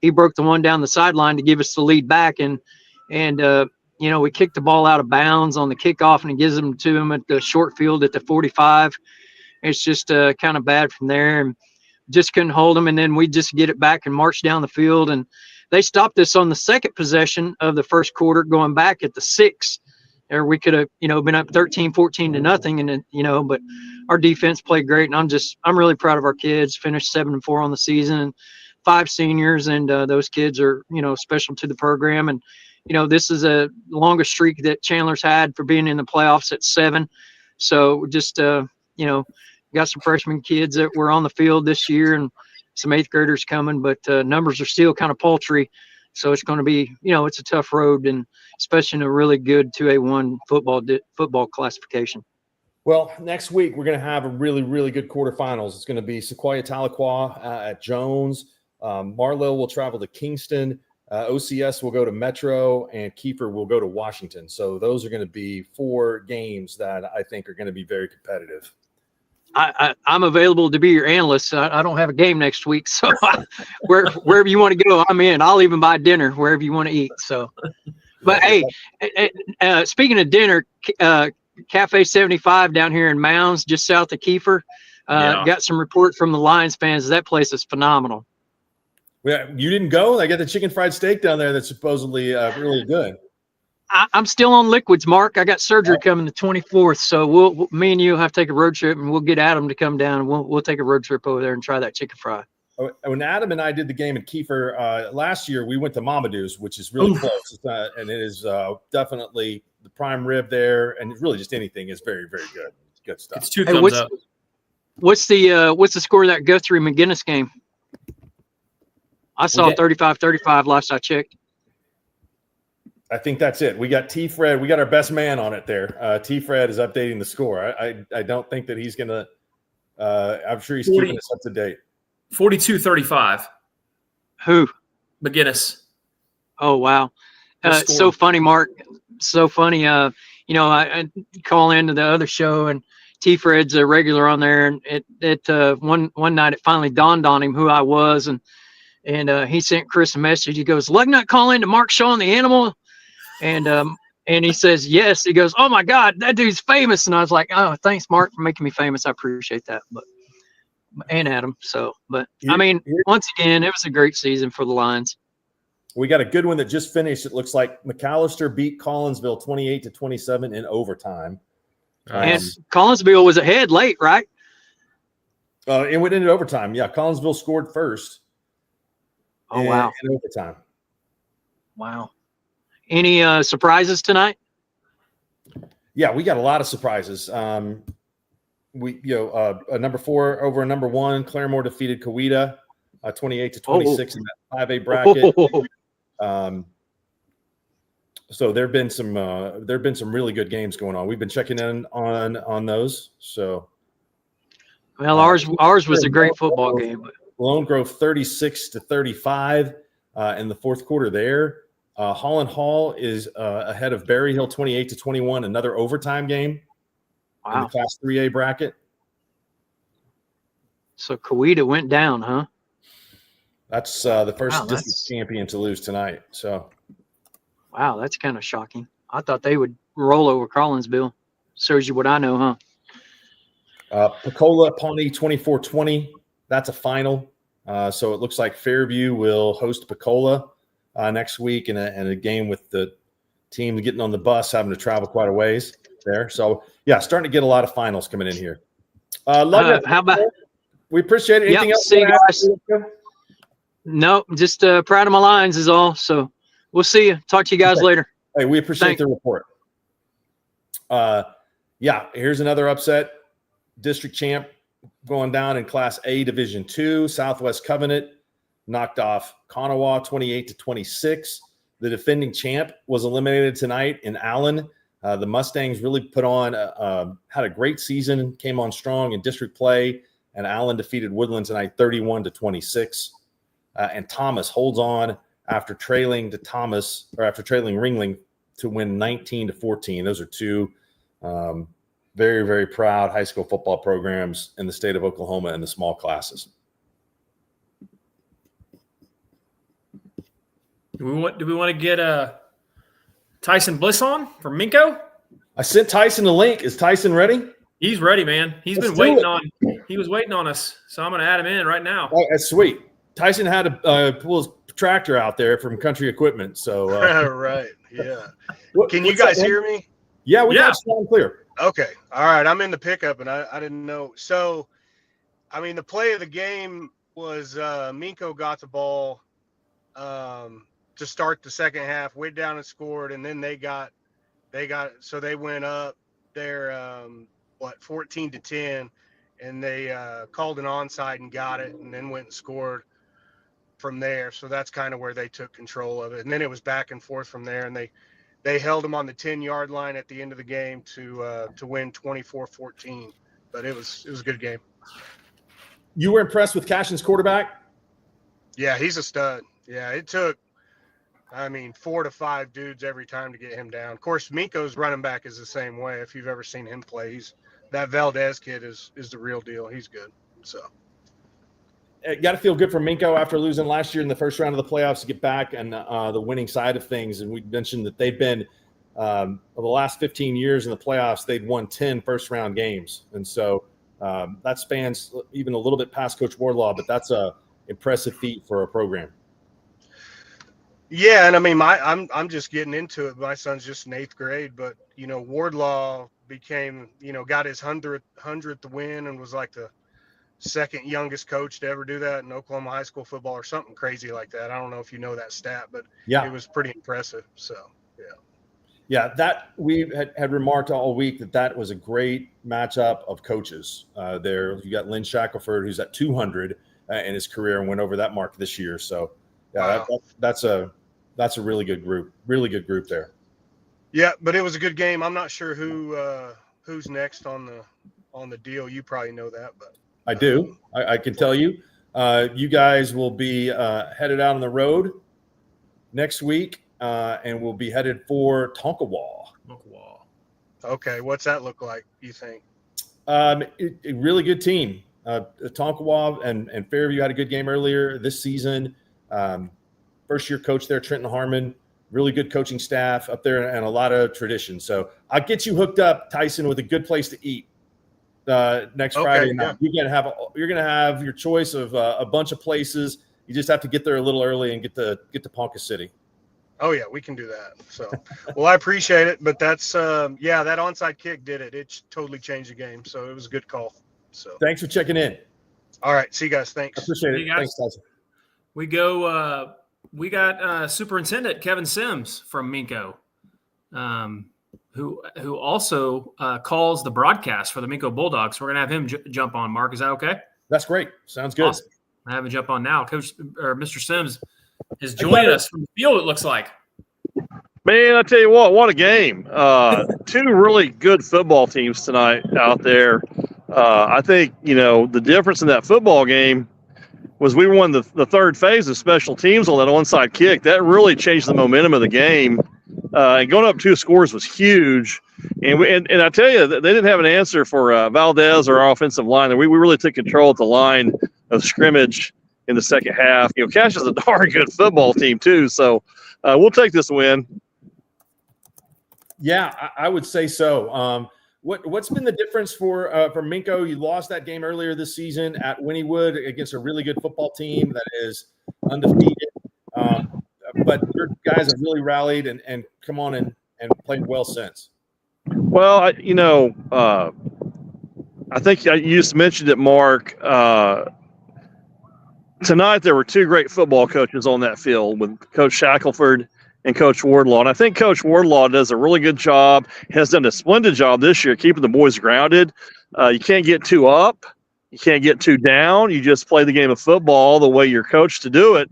he broke the one down the sideline to give us the lead back, and we kicked the ball out of bounds on the kickoff, and it gives them to him at the short field at the 45. It's just kind of bad from there, and just couldn't hold them. And then we just get it back and march down the field, and they stopped us on the second possession of the first quarter, going back at the 6. Or we could have, been up 13-14-0, and then, but our defense played great, and I'm really proud of our kids. Finished 7-4 on the season, and 5 seniors, and those kids are, special to the program. And this is a longest streak that Chandler's had for being in the playoffs at 7. So just got some freshman kids that were on the field this year, and some 8th graders coming, but numbers are still kind of paltry. So it's going to be, it's a tough road, and especially in a really good 2A1 football classification. Well, next week we're going to have a really, really good quarterfinals. It's going to be Sequoia Tahlequah at Jones. Marlow will travel to Kingston. OCS will go to Metro, and Kiefer will go to Washington. So those are going to be 4 games that I think are going to be very competitive. I'm available to be your analyst. I don't have a game next week, so wherever you want to go, I'm in. I'll even buy dinner wherever you want to eat. So, but hey, speaking of dinner, Cafe 75 down here in Mounds, just south of Kiefer, got some report from the Lions fans. That place is phenomenal. Yeah, you didn't go? I got the chicken fried steak down there that's supposedly really good. I'm still on liquids, Mark. I got surgery coming the 24th, so me and you will have to take a road trip, and we'll get Adam to come down, and we'll take a road trip over there and try that chicken fry. When Adam and I did the game in Kiefer last year, we went to Mamadou's, which is really close, and it is definitely the prime rib there, and really just anything is very, very good. It's good stuff. It's 2 thumbs up. What's the score of that Guthrie McGinnis game? I saw 35-35 last I checked. I think that's it. We got T-Fred. We got our best man on it there. T-Fred is updating the score. I don't think that he's going to I'm sure he's keeping us up to date. 42-35. Who? McGinnis. Oh, wow. So funny, Mark. So funny. I call into the other show, and T-Fred's a regular on there. And one night it finally dawned on him who I was. And he sent Chris a message. He goes, "Lugnut call into Mark showing the animal?" And he says, "Yes." He goes, "Oh my God, that dude's famous." And I was like, "Oh, thanks, Mark, for making me famous. I appreciate that." And Adam. Once again, it was a great season for the Lions. We got a good one that just finished. It looks like McAllister beat Collinsville 28-27 in overtime. And Collinsville was ahead late, right? It went into overtime. Yeah, Collinsville scored first. Oh, wow. In overtime. Wow. Any surprises tonight? Yeah, we got a lot of surprises. We a number 4 over a number 1. Claremore defeated Coweta 28-26 in that 5A bracket. So there've been some really good games going on. We've been checking in on those. So, well, ours was a great football game. Lone Grove 36-35 in the fourth quarter there. Holland Hall is ahead of Berry Hill 28-21, another overtime game in the Class 3A bracket. So Coweta went down, huh? That's the first district champion to lose tonight. So, wow, that's kind of shocking. I thought they would roll over Collinsville. Shows you what I know, huh? Pecola Pawnee 24-20. That's a final. So it looks like Fairview will host Pecola next week in a game with the team getting on the bus, having to travel quite a ways there. So, yeah, starting to get a lot of finals coming in here. Love it. How about – we appreciate it. Anything else? See you guys. No, just proud of my Lions is all. So we'll see you. Talk to you guys later. Hey, we appreciate the report. Yeah, here's another upset. District champ going down in Class A Division II. Southwest Covenant knocked off Kanawha 28-26. The defending champ was eliminated tonight in Allen. The Mustangs really put on had a great season, came on strong in district play, and Allen defeated Woodland tonight 31-26. And Thomas holds on after trailing Ringling to win 19-14. Those are two very, very proud high school football programs in the state of Oklahoma in the small classes. Do we want to get Tyson Bliss on from Minko? I sent Tyson a link. Is Tyson ready? He's ready, man. He was waiting on us, so I'm going to add him in right now. Oh, that's sweet. Tyson had to pull his tractor out there from Country Equipment. So right, yeah. Can you guys hear me? Yeah, we got you loud clear. Okay, all right. I'm in the pickup, and I didn't know. So, I mean, the play of the game was Minko got the ball to start the second half, went down and scored, and then they went up there 14-10, and they called an onside and got it, and then went and scored from there. So that's kind of where they took control of it, and then it was back and forth from there, and they held them on the 10-yard line at the end of the game to win 24-14. But it was a good game. You were impressed with Cashin's quarterback? Yeah, he's a stud. Yeah, it took, 4 to 5 dudes every time to get him down. Of course, Minko's running back is the same way. If you've ever seen him play, that Valdez kid is the real deal. He's good. So. Got to feel good for Minko after losing last year in the first round of the playoffs to get back and the winning side of things. And we mentioned that they've been over the last 15 years in the playoffs, they'd won 10 first-round games. And so that spans even a little bit past Coach Wardlaw, but that's a impressive feat for a program. Yeah, and I'm just getting into it. My son's just in 8th grade, but Wardlaw became, got his 100th win and was like the second youngest coach to ever do that in Oklahoma high school football or something crazy like that. I don't know if you know that stat, but it was pretty impressive. So, yeah. Yeah, that we had remarked all week that was a great matchup of coaches. There, you got Lynn Shackelford, who's at 200 in his career and went over that mark this year. So, yeah, wow. that's a really good group. Really good group there. Yeah, but it was a good game. I'm not sure who's next on the deal. You probably know that, but I do. I can tell you. You guys will be headed out on the road next week. And we'll be headed for Tonkawa. Okay, what's that look like, you think? A really good team. Tonkawa and Fairview had a good game earlier this season. First-year coach there, Trenton Harmon. Really good coaching staff up there and a lot of tradition. So I'll get you hooked up, Tyson, with a good place to eat next Friday night. Yeah. You're gonna have your choice of a bunch of places. You just have to get there a little early and get to Ponca City. Oh yeah, we can do that. So, well, I appreciate it, but that's that onside kick did it. It totally changed the game. So it was a good call. So thanks for checking in. All right, see you guys. Thanks. I appreciate it. Thanks, Tyson. We go. We got Superintendent Kevin Sims from Minko, who also calls the broadcast for the Minko Bulldogs. We're gonna have him jump on. Mark, is that okay? That's great. Sounds good. Awesome. I have him jump on now. Coach or Mr. Sims is joining us from the field, it looks like. Man, I tell you what a game. 2 really good football teams tonight out there. I think, the difference in that football game was we won the third phase of special teams on that onside kick. That really changed the momentum of the game. And going up 2 scores was huge. And I tell you, they didn't have an answer for Valdez or our offensive line. We really took control at the line of scrimmage in the second half. Cash is a darn good football team too, so we'll take this win. Yeah, I would say so. What's been the difference for Minko? You lost that game earlier this season at Wynnewood against a really good football team that is undefeated. But your guys have really rallied and come on and played well since. Well, I think you just mentioned it, Mark. Tonight, there were 2 great football coaches on that field with Coach Shackelford and Coach Wardlaw. And I think Coach Wardlaw does a really good job, has done a splendid job this year keeping the boys grounded. You can't get too up. You can't get too down. You just play the game of football the way you're coached to do it.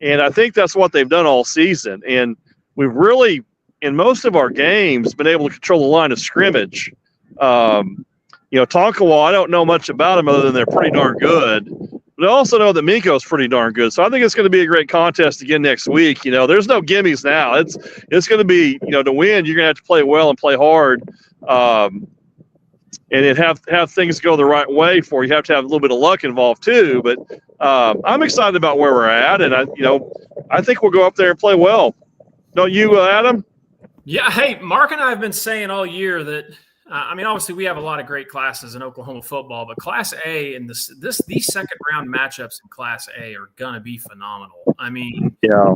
And I think that's what they've done all season. And we've really, in most of our games, been able to control the line of scrimmage. Tonkawa, I don't know much about them other than they're pretty darn good. But I also know that Minko is pretty darn good. So I think it's going to be a great contest again next week. There's no gimmies now. It's going to be, to win, you're going to have to play well and play hard. And then have things go the right way for you. You have to have a little bit of luck involved too. But I'm excited about where we're at. And I think we'll go up there and play well. Don't you, Adam? Yeah. Hey, Mark and I have been saying all year that, obviously we have a lot of great classes in Oklahoma football, but Class A and these second round matchups in Class A are gonna be phenomenal. Yeah.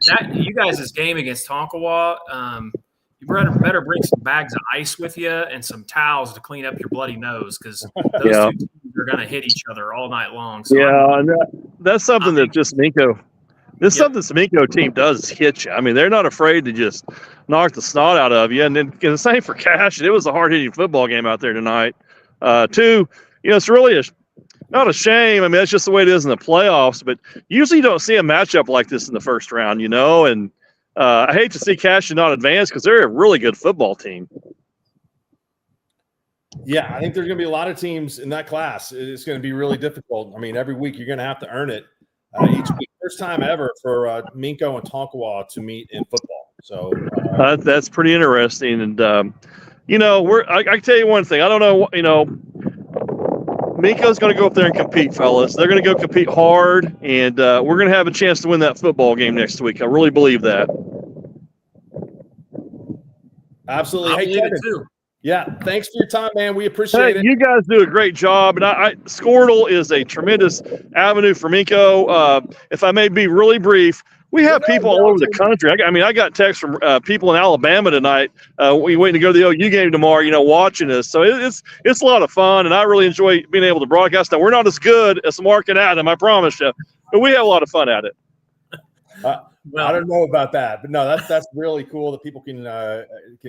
That you guys' game against Tonkawa, you better bring some bags of ice with you and some towels to clean up your bloody nose because those 2 teams are gonna hit each other all night long. So and that's something that just Minko. This is something the Minko team does is hit you. They're not afraid to just knock the snot out of you. And then the same for Cash. It was a hard-hitting football game out there tonight. 2, it's really not a shame. That's just the way it is in the playoffs. But usually you don't see a matchup like this in the first round, And I hate to see Cassia not advance because they're a really good football team. Yeah, I think there's going to be a lot of teams in that class. It's going to be really difficult. I mean, every week you're going to have to earn it. Each week, first time ever for Minko and Tonkawa to meet in football. So that's pretty interesting. And I can tell you one thing. I don't know. Minko's going to go up there and compete, fellas. They're going to go compete hard, and we're going to have a chance to win that football game next week. I really believe that. Absolutely. I Hey, believe Kevin. it too. Yeah, thanks for your time, man. We appreciate it. You guys do a great job, and Skordle is a tremendous avenue for Minko. If I may be really brief, we have people all over the country. I got texts from people in Alabama tonight. We waiting to go to the OU game tomorrow. Watching us, so it's a lot of fun, and I really enjoy being able to broadcast. Now we're not as good as Mark and Adam, I promise you, but we have a lot of fun at it. Well, I don't know about that, but no, that's really cool that people can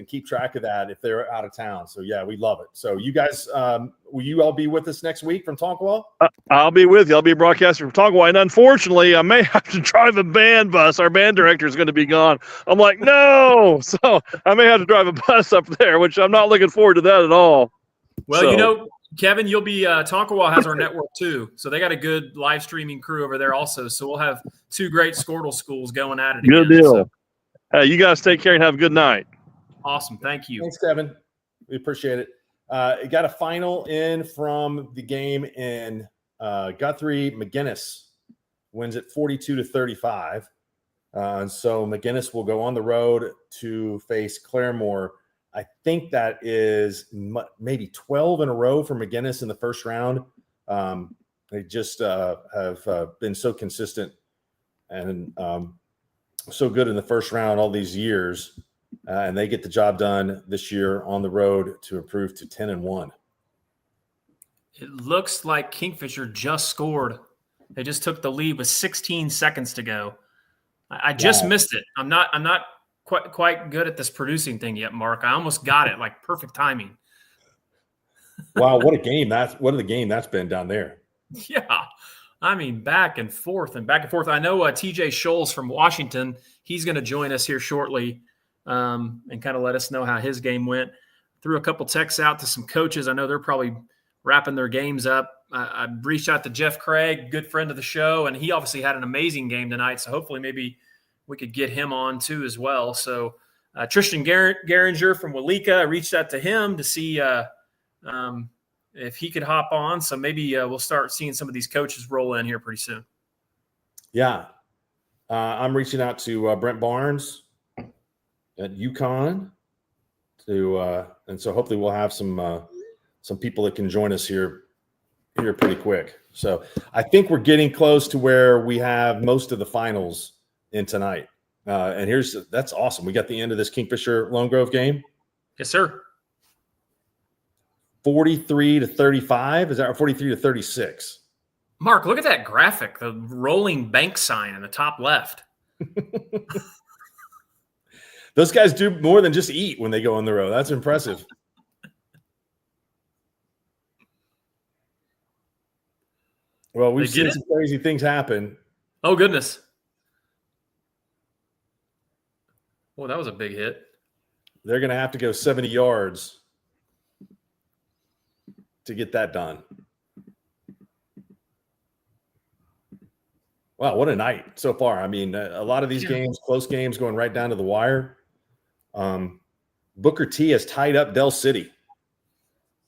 keep track of that if they're out of town. So yeah, we love it. So you guys, will you all be with us next week from Tonkawa? I'll be with you. I'll be broadcasting from Tonkawa, and unfortunately, I may have to drive a band bus. Our band director is going to be gone. I'm like, no, so I may have to drive a bus up there, which I'm not looking forward to that at all. Well, Kevin, you'll be Tonkawa has our network too, so they got a good live streaming crew over there also. So we'll have two great Skordle schools going at it. Good again, deal. So. You guys take care and have a good night. Awesome, thank you. Thanks, Kevin. We appreciate it. It got a final in from the game in Guthrie. McGinnis wins it 42-35, and so McGinnis will go on the road to face Claremore. I think that is maybe 12 in a row for McGinnis in the first round. They just have been so consistent and so good in the first round all these years. And they get the job done this year on the road to improve to 10-1. It looks like Kingfisher just scored. They just took the lead with 16 seconds to go. I just missed it. I'm not quite good at this producing thing yet, Mark. I almost got it, like perfect timing. Wow, what a game that's been down there. Yeah. I mean, back and forth and back and forth. I know TJ Scholes from Washington, he's going to join us here shortly and kind of let us know how his game went. Threw a couple texts out to some coaches. I know they're probably wrapping their games up. I reached out to Jeff Craig, good friend of the show, and he obviously had an amazing game tonight. So hopefully maybe we could get him on too as well. So Tristan Geringer from Walika, I reached out to him to see if he could hop on. So maybe we'll start seeing some of these coaches roll in here pretty soon. Yeah. I'm reaching out to Brent Barnes at UConn and so hopefully we'll have some people that can join us here pretty quick. So I think we're getting close to where we have most of the finals in tonight. And that's awesome. We got the end of this Kingfisher Lone Grove game. Yes, sir. 43-35. Is that 43-36? Mark, look at that graphic, the rolling bank sign in the top left. Those guys do more than just eat when they go on the road. That's impressive. Well, we've seen some crazy things happen. Oh, goodness. Well, that was a big hit. They're going to have to go 70 yards to get that done. Wow, what a night so far. I mean, a lot of these games, close games, going right down to the wire. Booker T has tied up Del City.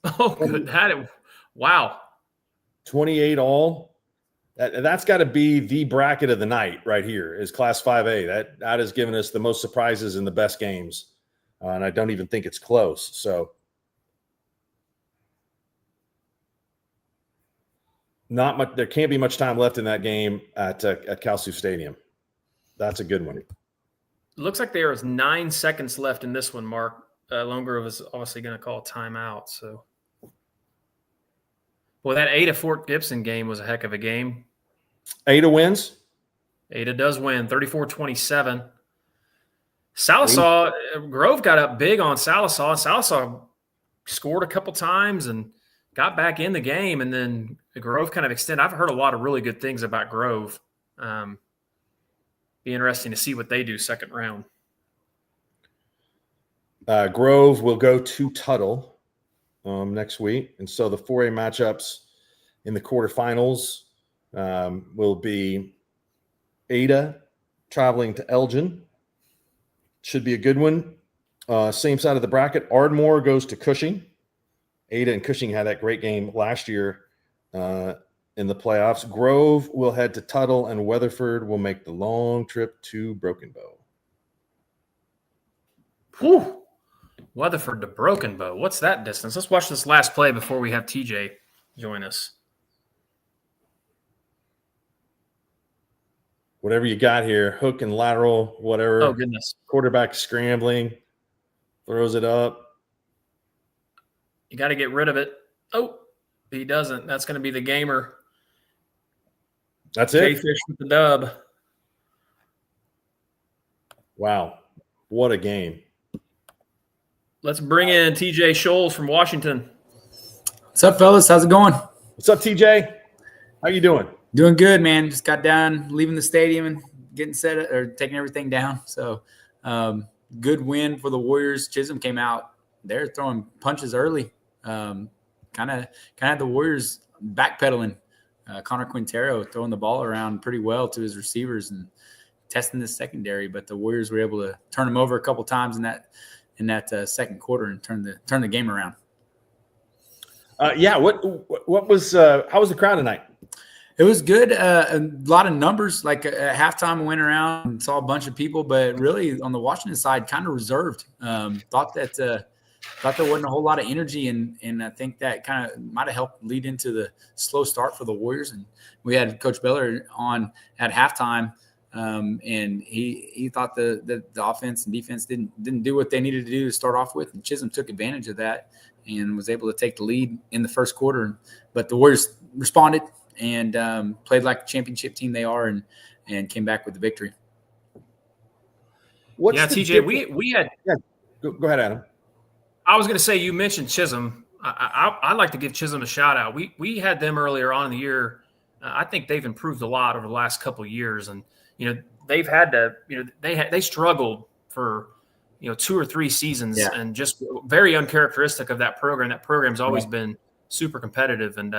Oh, good. Wow. 28 all. That's got to be the bracket of the night right here is Class 5A. That has given us the most surprises and the best games. And I don't even think it's close. So not much. There can't be much time left in that game at Calsu Stadium. That's a good one. It looks like there is 9 seconds left in this one, Mark. Lone Grove is obviously going to call a timeout. So, well, that Ada Fort Gibson game was a heck of a game. Ada wins. Ada does win, 34-27. Salisaw, Grove got up big on Salisaw. Salisaw scored a couple times and got back in the game, and then Grove kind of extended. I've heard a lot of really good things about Grove. be interesting to see what they do second round. Grove will go to Tuttle next week. And so the 4A matchups in the quarterfinals will be Ada traveling to Elgin. Should be a good one. Same side of the bracket. Ardmore goes to Cushing. Ada and Cushing had that great game last year in the playoffs. Grove will head to Tuttle, and Weatherford will make the long trip to Broken Bow. Whew. Weatherford to Broken Bow. What's that distance? Let's watch this last play before we have TJ join us. Whatever you got here, hook and lateral, whatever. Oh, goodness. Quarterback scrambling, throws it up. You got to get rid of it. Oh, he doesn't. That's going to be the gamer. That's it. K-Fish with the dub. Wow. What a game. Let's bring in TJ Scholes from Washington. What's up, fellas? How's it going? What's up, TJ? How you doing? Doing good, man. Just got done leaving the stadium and getting set or taking everything down. So good win for the Warriors. Chisholm came out. They're throwing punches early. Kind of had the Warriors backpedaling. Connor Quintero throwing the ball around pretty well to his receivers and testing the secondary, but the Warriors were able to turn them over a couple times in that second quarter and turn the game around. Yeah. What was how was the crowd tonight? It was good. A lot of numbers. Like at halftime, I went around and saw a bunch of people, but really on the Washington side, kind of reserved. Thought there wasn't a whole lot of energy, and I think that kind of might have helped lead into the slow start for the Warriors. And we had Coach Beller on at halftime, and he thought the offense and defense didn't do what they needed to do to start off with, and Chisholm took advantage of that and was able to take the lead in the first quarter. But the Warriors responded and played like the championship team they are, and came back with the victory. TJ, we had. Yeah, go ahead, Adam. I was going to say, you mentioned Chisholm. I'd like to give Chisholm a shout out. We had them earlier on in the year. I think they've improved a lot over the last couple of years, and they've had to. They struggled for 2 or 3 seasons, and just very uncharacteristic of that program. That program's always been super competitive, and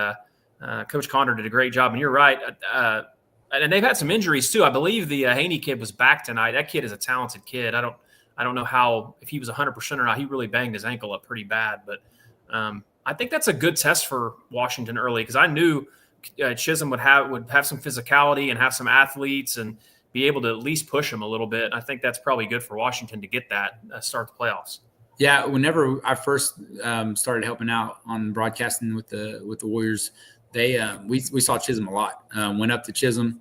Coach Condor did a great job. And you're right. And they've had some injuries too. I believe the Haney kid was back tonight. That kid is a talented kid. I don't know if he was 100% or not. He really banged his ankle up pretty bad. But I think that's a good test for Washington early, because I knew Chisholm would have some physicality and have some athletes and be able to at least push them a little bit. I think that's probably good for Washington to get that start the playoffs. Yeah, whenever I first started helping out on broadcasting with the Warriors, we saw Chisholm a lot. Went up to Chisholm,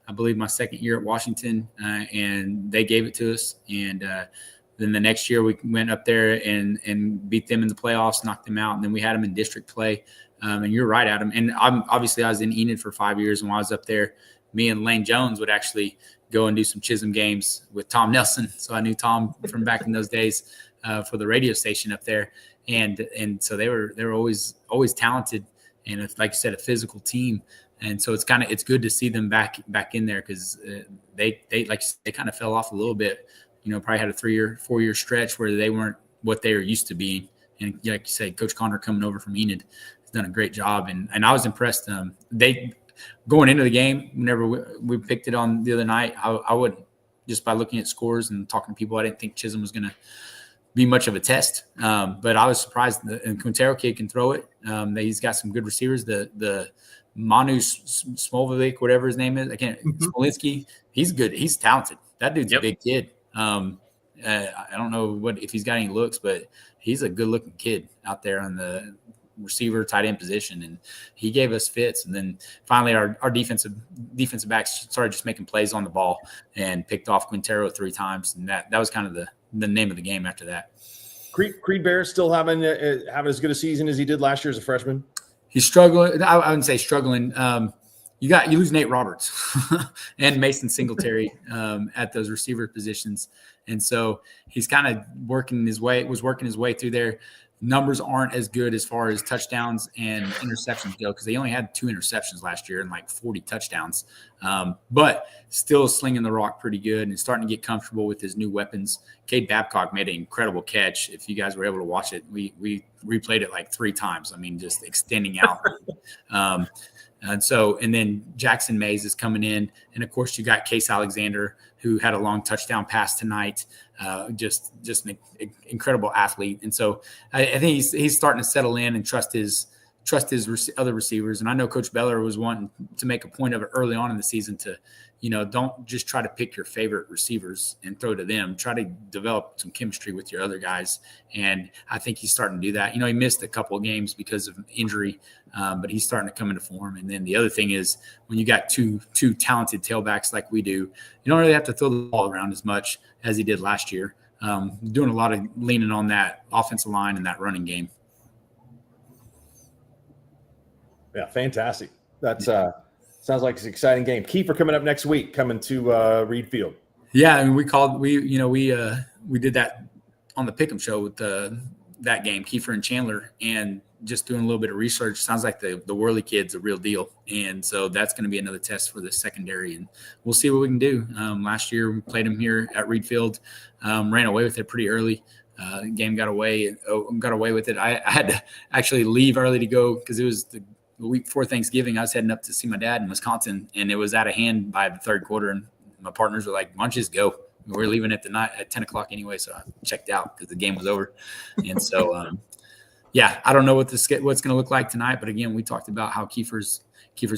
I believe my second year at Washington, and they gave it to us. And then the next year we went up there and beat them in the playoffs, knocked them out, and then we had them in district play. And you're right, Adam. And I was in Enid for 5 years, and while I was up there, me and Lane Jones would actually go and do some Chisholm games with Tom Nelson. So I knew Tom from back in those days for the radio station up there, and so they were always talented, and it's, like you said, a physical team. And so it's good to see them back in there, because they kind of fell off a little bit. Probably had a 4-year stretch where they weren't what they were used to being. And like you said, Coach Condor coming over from Enid has done a great job, and I was impressed. They going into the game, whenever we picked it on the other night, I would, just by looking at scores and talking to people, I didn't think Chisholm was going to be much of a test. But I was surprised. And Quintero kid can throw it. He's got some good receivers. The Manu Smovic, whatever his name is, Smolinski, he's good. He's talented. That dude's a big kid. I don't know if he's got any looks, but he's a good looking kid out there on the receiver tight end position, and he gave us fits. And then finally our defensive backs started just making plays on the ball and picked off Quintero 3 times, and that was kind of the name of the game after that. Creed Bear still having as good a season as he did last year as a freshman? He's struggling. I wouldn't say struggling. You lose Nate Roberts and Mason Singletary at those receiver positions, and so he's kind of working his way through there. numbers aren't as good as far as touchdowns and interceptions go because they only had 2 interceptions last year and like 40 touchdowns. But still slinging the rock pretty good and starting to get comfortable with his new weapons. Cade Babcock made an incredible catch. If you guys were able to watch it, we replayed it like 3 times. I mean, just extending out. And then Jackson Mays is coming in. And of course you got Case Alexander, who had a long touchdown pass tonight. Just an incredible athlete. And so I think he's starting to settle in and trust his other receivers. And I know Coach Beller was wanting to make a point of it early on in the season to, don't just try to pick your favorite receivers and throw to them. Try to develop some chemistry with your other guys. And I think he's starting to do that. He missed a couple of games because of injury, but he's starting to come into form. And then the other thing is when you got two talented tailbacks like we do, you don't really have to throw the ball around as much as he did last year. Doing a lot of leaning on that offensive line and that running game. Yeah, fantastic. That's sounds like it's an exciting game. Kiefer coming up next week, coming to Reed Field. Yeah, I mean, we did that on the Pick'em show with that game, Kiefer and Chandler, and just doing a little bit of research. Sounds like the Worley kid's a real deal, and so that's going to be another test for the secondary, and we'll see what we can do. Last year we played him here at Reed Field, ran away with it pretty early. The game got away with it. I had to actually leave early to go because it was the week before Thanksgiving. I was heading up to see my dad in Wisconsin, and it was out of hand by the third quarter. And my partners were like, "Why don't you just go? We're leaving at 10 o'clock anyway." So I checked out because the game was over. And so, I don't know what's going to look like tonight. But again, we talked about how Kiefer's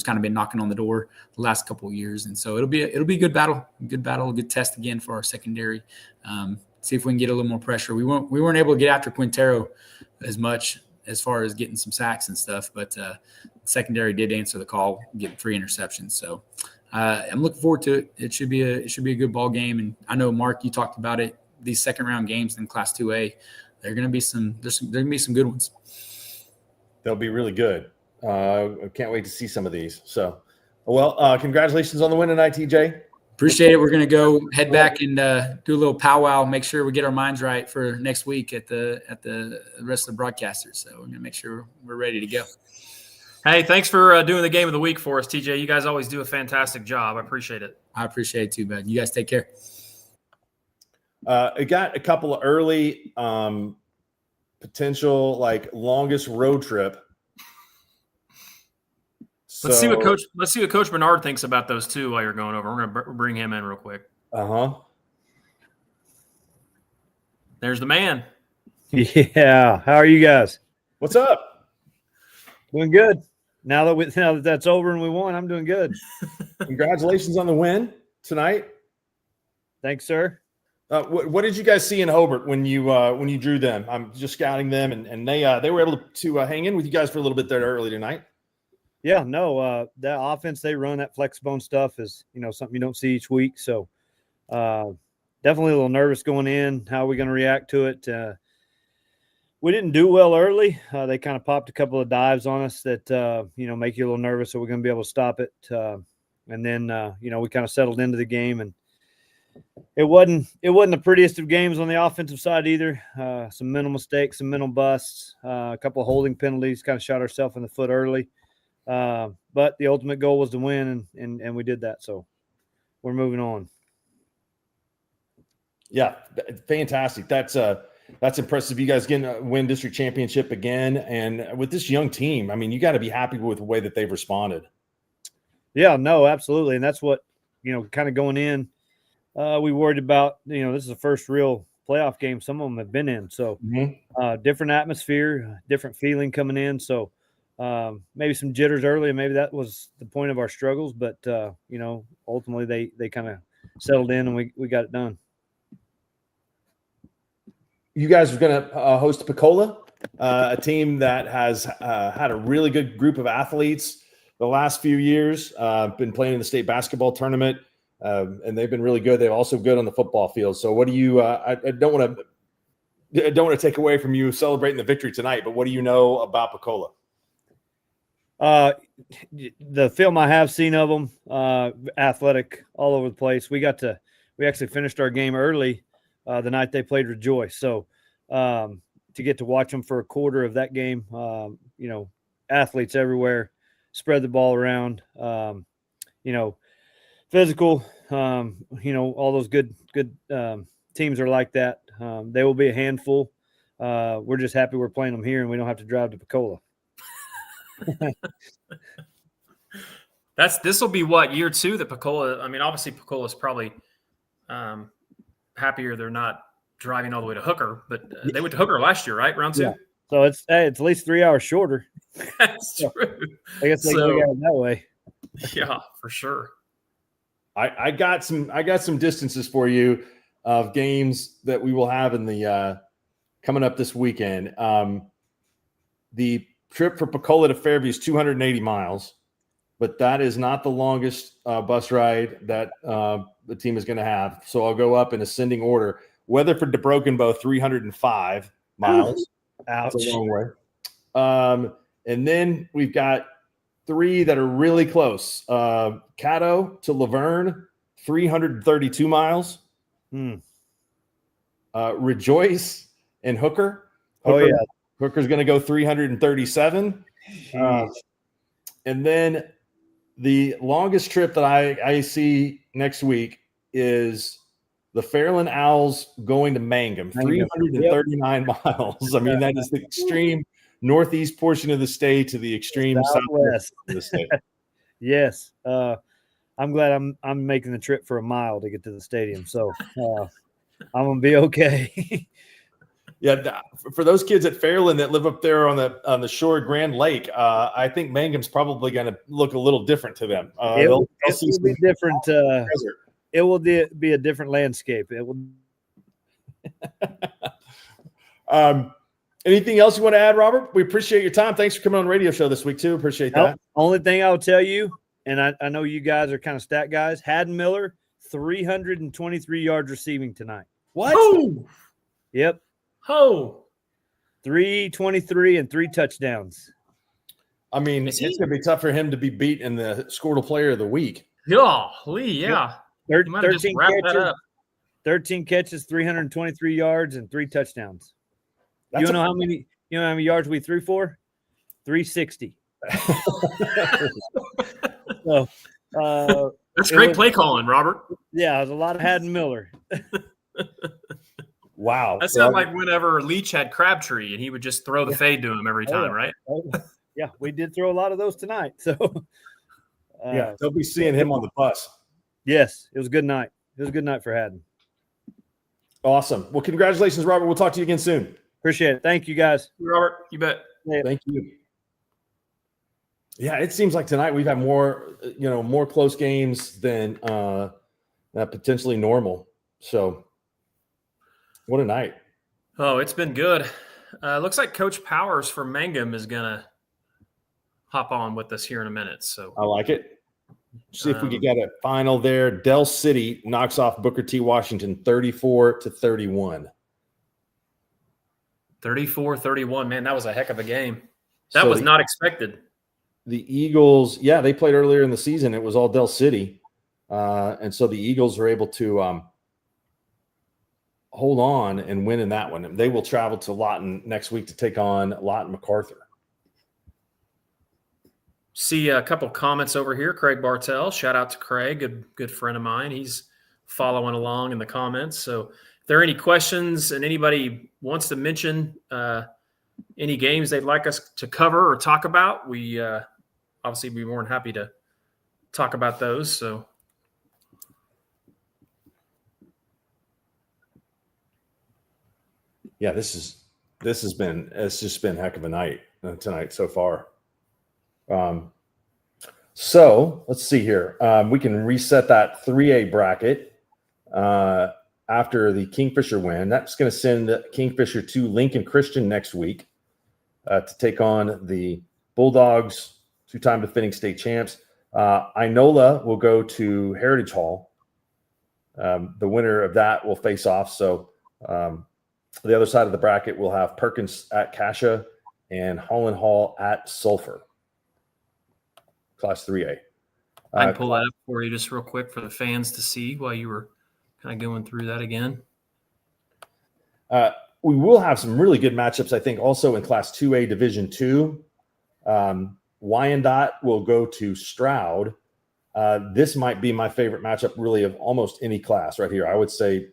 kind of been knocking on the door the last couple of years, and so it'll be a good battle, a good test again for our secondary. See if we can get a little more pressure. We weren't able to get after Quintero as much as far as getting some sacks and stuff, but secondary did answer the call, getting 3 interceptions. So I'm looking forward to it. It should be a good ball game. And I know, Mark, you talked about it. These second round games in Class 2A, there's going to be some good ones. They'll be really good. I can't wait to see some of these. So, well, congratulations on the win tonight, TJ. Appreciate it. We're going to go head back and do a little powwow, make sure we get our minds right for next week at the rest of the broadcasters. So we're going to make sure we're ready to go. Hey, thanks for doing the game of the week for us, TJ. You guys always do a fantastic job. I appreciate it. I appreciate it too, bud. You guys take care. I got a couple of early potential longest road trip. Let's see what Coach Bernard thinks about those two while you're going over. We're going to bring him in real quick. There's the man. Yeah. How are you guys? What's up? Doing good. Now that that's over and we won, I'm doing good. Congratulations on the win tonight. Thanks, sir. What did you guys see in Hobart when you drew them? I'm just scouting them, and they were able to hang in with you guys for a little bit there early tonight. Yeah, no, that offense they run, that flex bone stuff is, something you don't see each week. So definitely a little nervous going in. How are we going to react to it? We didn't do well early. They kind of popped a couple of dives on us that, make you a little nervous. So we're going to be able to stop it. And then, we kind of settled into the game, and it wasn't the prettiest of games on the offensive side either. Some mental mistakes, some mental busts, a couple of holding penalties, kind of shot ourselves in the foot early. But the ultimate goal was to win, and we did that. So we're moving on. Yeah, fantastic. That's impressive. You guys getting a win district championship again, and with this young team, I mean, you got to be happy with the way that they've responded. Yeah, no, absolutely, and that's what kind of going in. We worried about. This is the first real playoff game some of them have been in. So different atmosphere, different feeling coming in. So. Maybe some jitters early, and maybe that was the point of our struggles. But ultimately they kind of settled in, and we got it done. You guys are going to host Pecola, a team that has had a really good group of athletes the last few years. Been playing in the state basketball tournament, and they've been really good. They're also good on the football field. So, what do you? I don't want to take away from you celebrating the victory tonight, but what do you know about Pecola? The film I have seen of them, athletic all over the place. We actually finished our game early the night they played Rejoice. So to get to watch them for a quarter of that game. Athletes everywhere, spread the ball around. Physical. All those good teams are like that. They will be a handful. We're just happy we're playing them here and we don't have to drive to Pensacola. This will be what, year 2 that Pensacola. I mean, obviously Pensacola is probably happier they're not driving all the way to Hooker, but they went to Hooker last year, right? Round 2. Yeah. So it's at least 3 hours shorter. That's true. I guess they look at it that way. Yeah, for sure. I got some distances for you of games that we will have in the coming up this weekend. The trip for Pensacola to Fairview is 280 miles, but that is not the longest bus ride that the team is going to have. So I'll go up in ascending order. Weatherford to Broken Bow, 305 miles. Ouch. That's a long way. And then we've got 3 that are really close. Caddo to Laverne, 332 miles. Rejoice and Hooker. Oh, yeah. Hooker's going to go 337. And then the longest trip that I see next week is the Fairland Owls going to Mangum, 339 miles. I mean, that is the extreme northeast portion of the state to the extreme southwest of the state. Yes. I'm glad I'm making the trip for a mile to get to the stadium. So I'm going to be okay. Yeah, for those kids at Fairland that live up there on the shore of Grand Lake, I think Mangum's probably going to look a little different to them. It will be different. It will be a different landscape. It will. Anything else you want to add, Robert? We appreciate your time. Thanks for coming on the radio show this week too. Appreciate that. Only thing I'll tell you, and I know you guys are kind of stat guys. Haddon Miller, 323 yards receiving tonight. What? Oh, yep. Oh, 323 and 3 touchdowns. I mean, it's going to be tough for him to be beat in the Skordle Player of the Week. Golly, yeah. 13 catches, 323 yards, and 3 touchdowns. You know how many yards we threw for? 360. So that's great play calling, Robert. Yeah, it was a lot of Haddon Miller. Wow. That sounded like whenever Leach had Crabtree and he would just throw the fade to him every time, right? Yeah, we did throw a lot of those tonight. So they'll be seeing him on the bus. Yes, it was a good night. It was a good night for Haddon. Awesome. Well, congratulations, Robert. We'll talk to you again soon. Appreciate it. Thank you, guys. Robert, you bet. Yeah. Thank you. Yeah, it seems like tonight we've had more close games than potentially normal. So what a night. Oh, it's been good. Looks like Coach Powers from Mangum is going to hop on with us here in a minute. So I like it. See if we can get a final there. Del City knocks off Booker T. Washington 34-31. 34-31. Man, that was a heck of a game. That was not expected. The Eagles, they played earlier in the season. It was all Del City. And so the Eagles are able to hold on and win in that one. And they will travel to Lawton next week to take on Lawton MacArthur. See a couple comments over here. Craig Bartell, shout out to Craig, good friend of mine. He's following along in the comments. So if there are any questions and anybody wants to mention any games they'd like us to cover or talk about, we obviously be more than happy to talk about those. So yeah, it's just been a heck of a night tonight so far. So let's see here. We can reset that 3A bracket after the Kingfisher win. That's going to send Kingfisher to Lincoln Christian next week to take on the Bulldogs, 2-time defending state champs. Inola will go to Heritage Hall. The winner of that will face off. So the other side of the bracket will have Perkins at Cassia and Holland Hall at Sulphur. Class 3A. I can pull that up for you just real quick for the fans to see while you were kind of going through that again. we will have some really good matchups, I think, also in Class 2A Division II. Wyandotte will go to Stroud. This might be my favorite matchup, really, of almost any class right here. I would say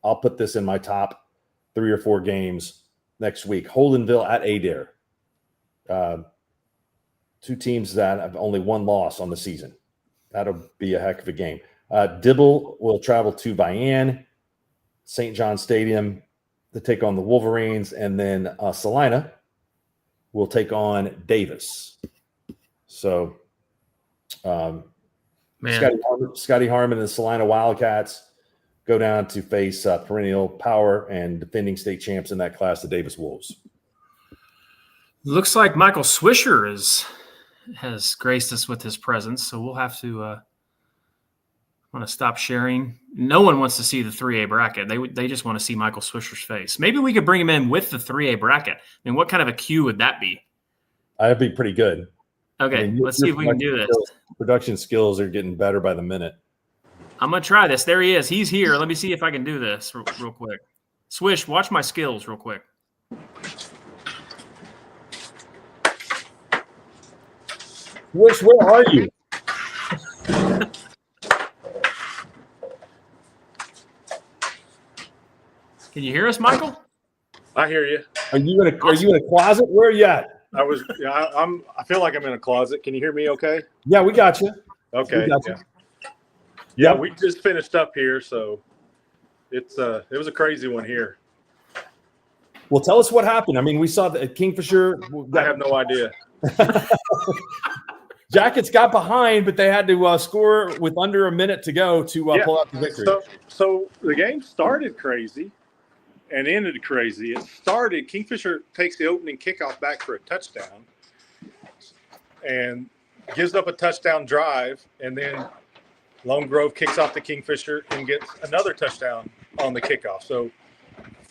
I'll put this in my top 3 or 4 games next week. Holdenville at Adair. 2 teams that have only 1 loss on the season. That'll be a heck of a game. Dibble will travel to Vian, St. John Stadium to take on the Wolverines, and then Salina will take on Davis. So, Scotty Harmon and the Salina Wildcats go down to face perennial power and defending state champs in that class, the Davis Wolves. Looks like Michael Swisher has graced us with his presence, so we'll have to want to stop sharing. No one wants to see the 3A bracket. They just want to see Michael Swisher's face. Maybe we could bring him in with the 3A bracket. I mean, what kind of a cue would that be? That'd be pretty good. Okay, I mean, let's see if we can do this. Production skills are getting better by the minute. I'm going to try this. There he is. He's here. Let me see if I can do this real quick. Swish, watch my skills real quick. Swish, where are you? Can you hear us, Michael? I hear you. Are you in a closet? Where are you at? I feel like I'm in a closet. Can you hear me okay? Yeah, we got you. Okay. Got you. Yeah, we just finished up here, so it was a crazy one here. Well, tell us what happened. I mean, we saw that Kingfisher. I have no idea. Jackets got behind, but they had to score with under a minute to go to pull out the victory. So the game started crazy and ended crazy. It started, Kingfisher takes the opening kickoff back for a touchdown and gives up a touchdown drive, and then Lone Grove kicks off the Kingfisher and gets another touchdown on the kickoff. So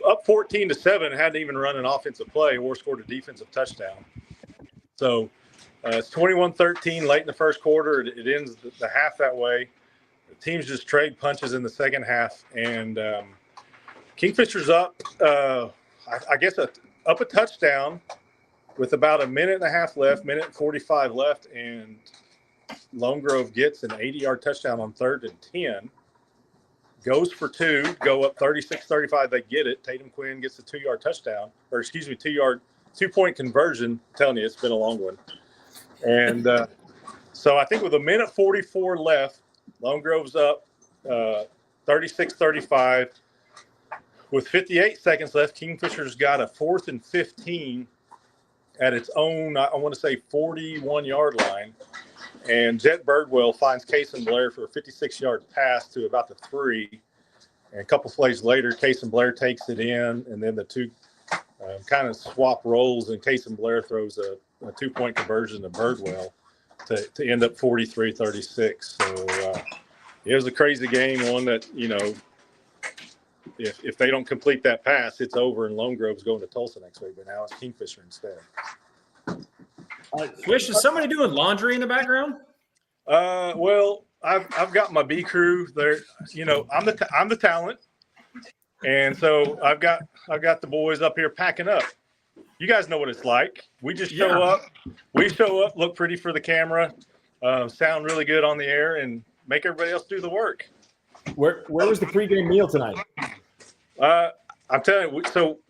up 14-7, hadn't even run an offensive play or scored a defensive touchdown. So it's 21-13 late in the first quarter. It ends the half that way. The teams just trade punches in the second half, and Kingfisher's up, I guess, up a touchdown with about a minute and a half left, minute and 45 left, and Lone Grove gets an 80-yard touchdown on 3rd and 10. Goes for 2, go up 36-35. They get it. Tatum Quinn gets a 2-yard touchdown, or excuse me, 2-point conversion. I'm telling you, it's been a long one. And so I think with a minute 44 left, Lone Grove's up 36-35. With 58 seconds left, Kingfisher's got a 4th and 15 at its own, I want to say, 41-yard line. And Jet Birdwell finds Cason Blair for a 56-yard pass to about the 3. And a couple plays later, Cason Blair takes it in, and then the two kind of swap roles, and Cason Blair throws a 2-point conversion to Birdwell to end up 43-36. So it was a crazy game, one that, you know, if they don't complete that pass, it's over, and Lone Grove's going to Tulsa next week. But now it's Kingfisher instead. Wish, is somebody doing laundry in the background? Well, I've got my B crew there. You know, I'm the talent, and so I've got the boys up here packing up. You guys know what it's like. We just show up. We show up, look pretty for the camera, sound really good on the air, and make everybody else do the work. Where was the pregame meal tonight? I'm telling you,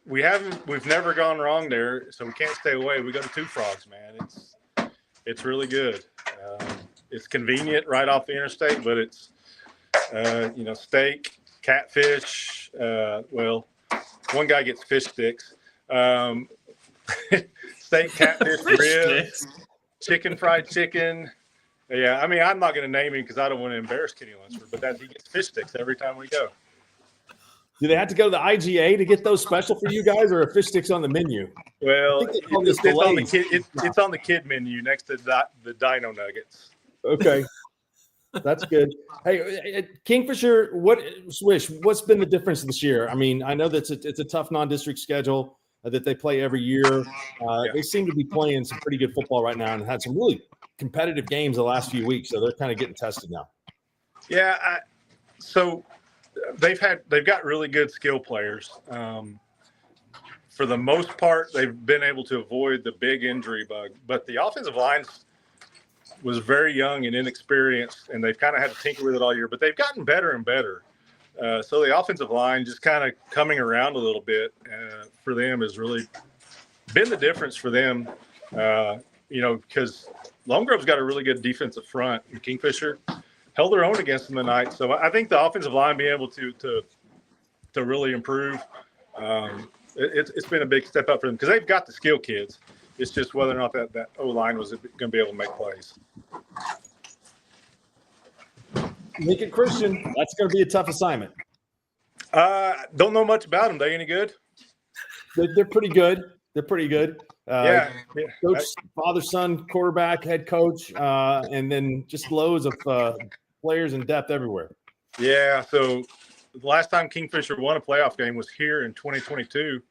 we've never gone wrong there, so we can't stay away. We go to Two Frogs, man. It's really good. It's convenient right off the interstate, but it's steak, catfish. Well, one guy gets fish sticks. Steak, catfish, ribs, fried chicken. Yeah, I mean, I'm not going to name him because I don't want to embarrass Kenny Lunsford, but he gets fish sticks every time we go. Do they have to go to the IGA to get those special for you guys, or are fish sticks on the menu? Well, it's on the kid menu next to the Dino Nuggets. Okay, that's good. Hey, Kingfisher, what's been the difference this year? I mean, I know that it's a tough non-district schedule that they play every year. They seem to be playing some pretty good football right now and had some really competitive games the last few weeks, so they're kind of getting tested now. Yeah, so they've got really good skill players. for the most part, they've been able to avoid the big injury bug. But the offensive line was very young and inexperienced, and they've kind of had to tinker with it all year. But they've gotten better and better. So the offensive line just kind of coming around a little bit for them has really been the difference for them. Because Lone Grove's got a really good defensive front, and Kingfisher held their own against them tonight. So I think the offensive line being able to really improve, it's been a big step up for them because they've got the skill kids. It's just whether or not that O-line was going to be able to make plays. Lincoln Christian, that's going to be a tough assignment. Don't know much about them. They any good? They're pretty good. They're pretty good. Yeah. Coach, father, son, quarterback, head coach, and then just loads of players in depth everywhere. Yeah. So the last time Kingfisher won a playoff game was here in 2022,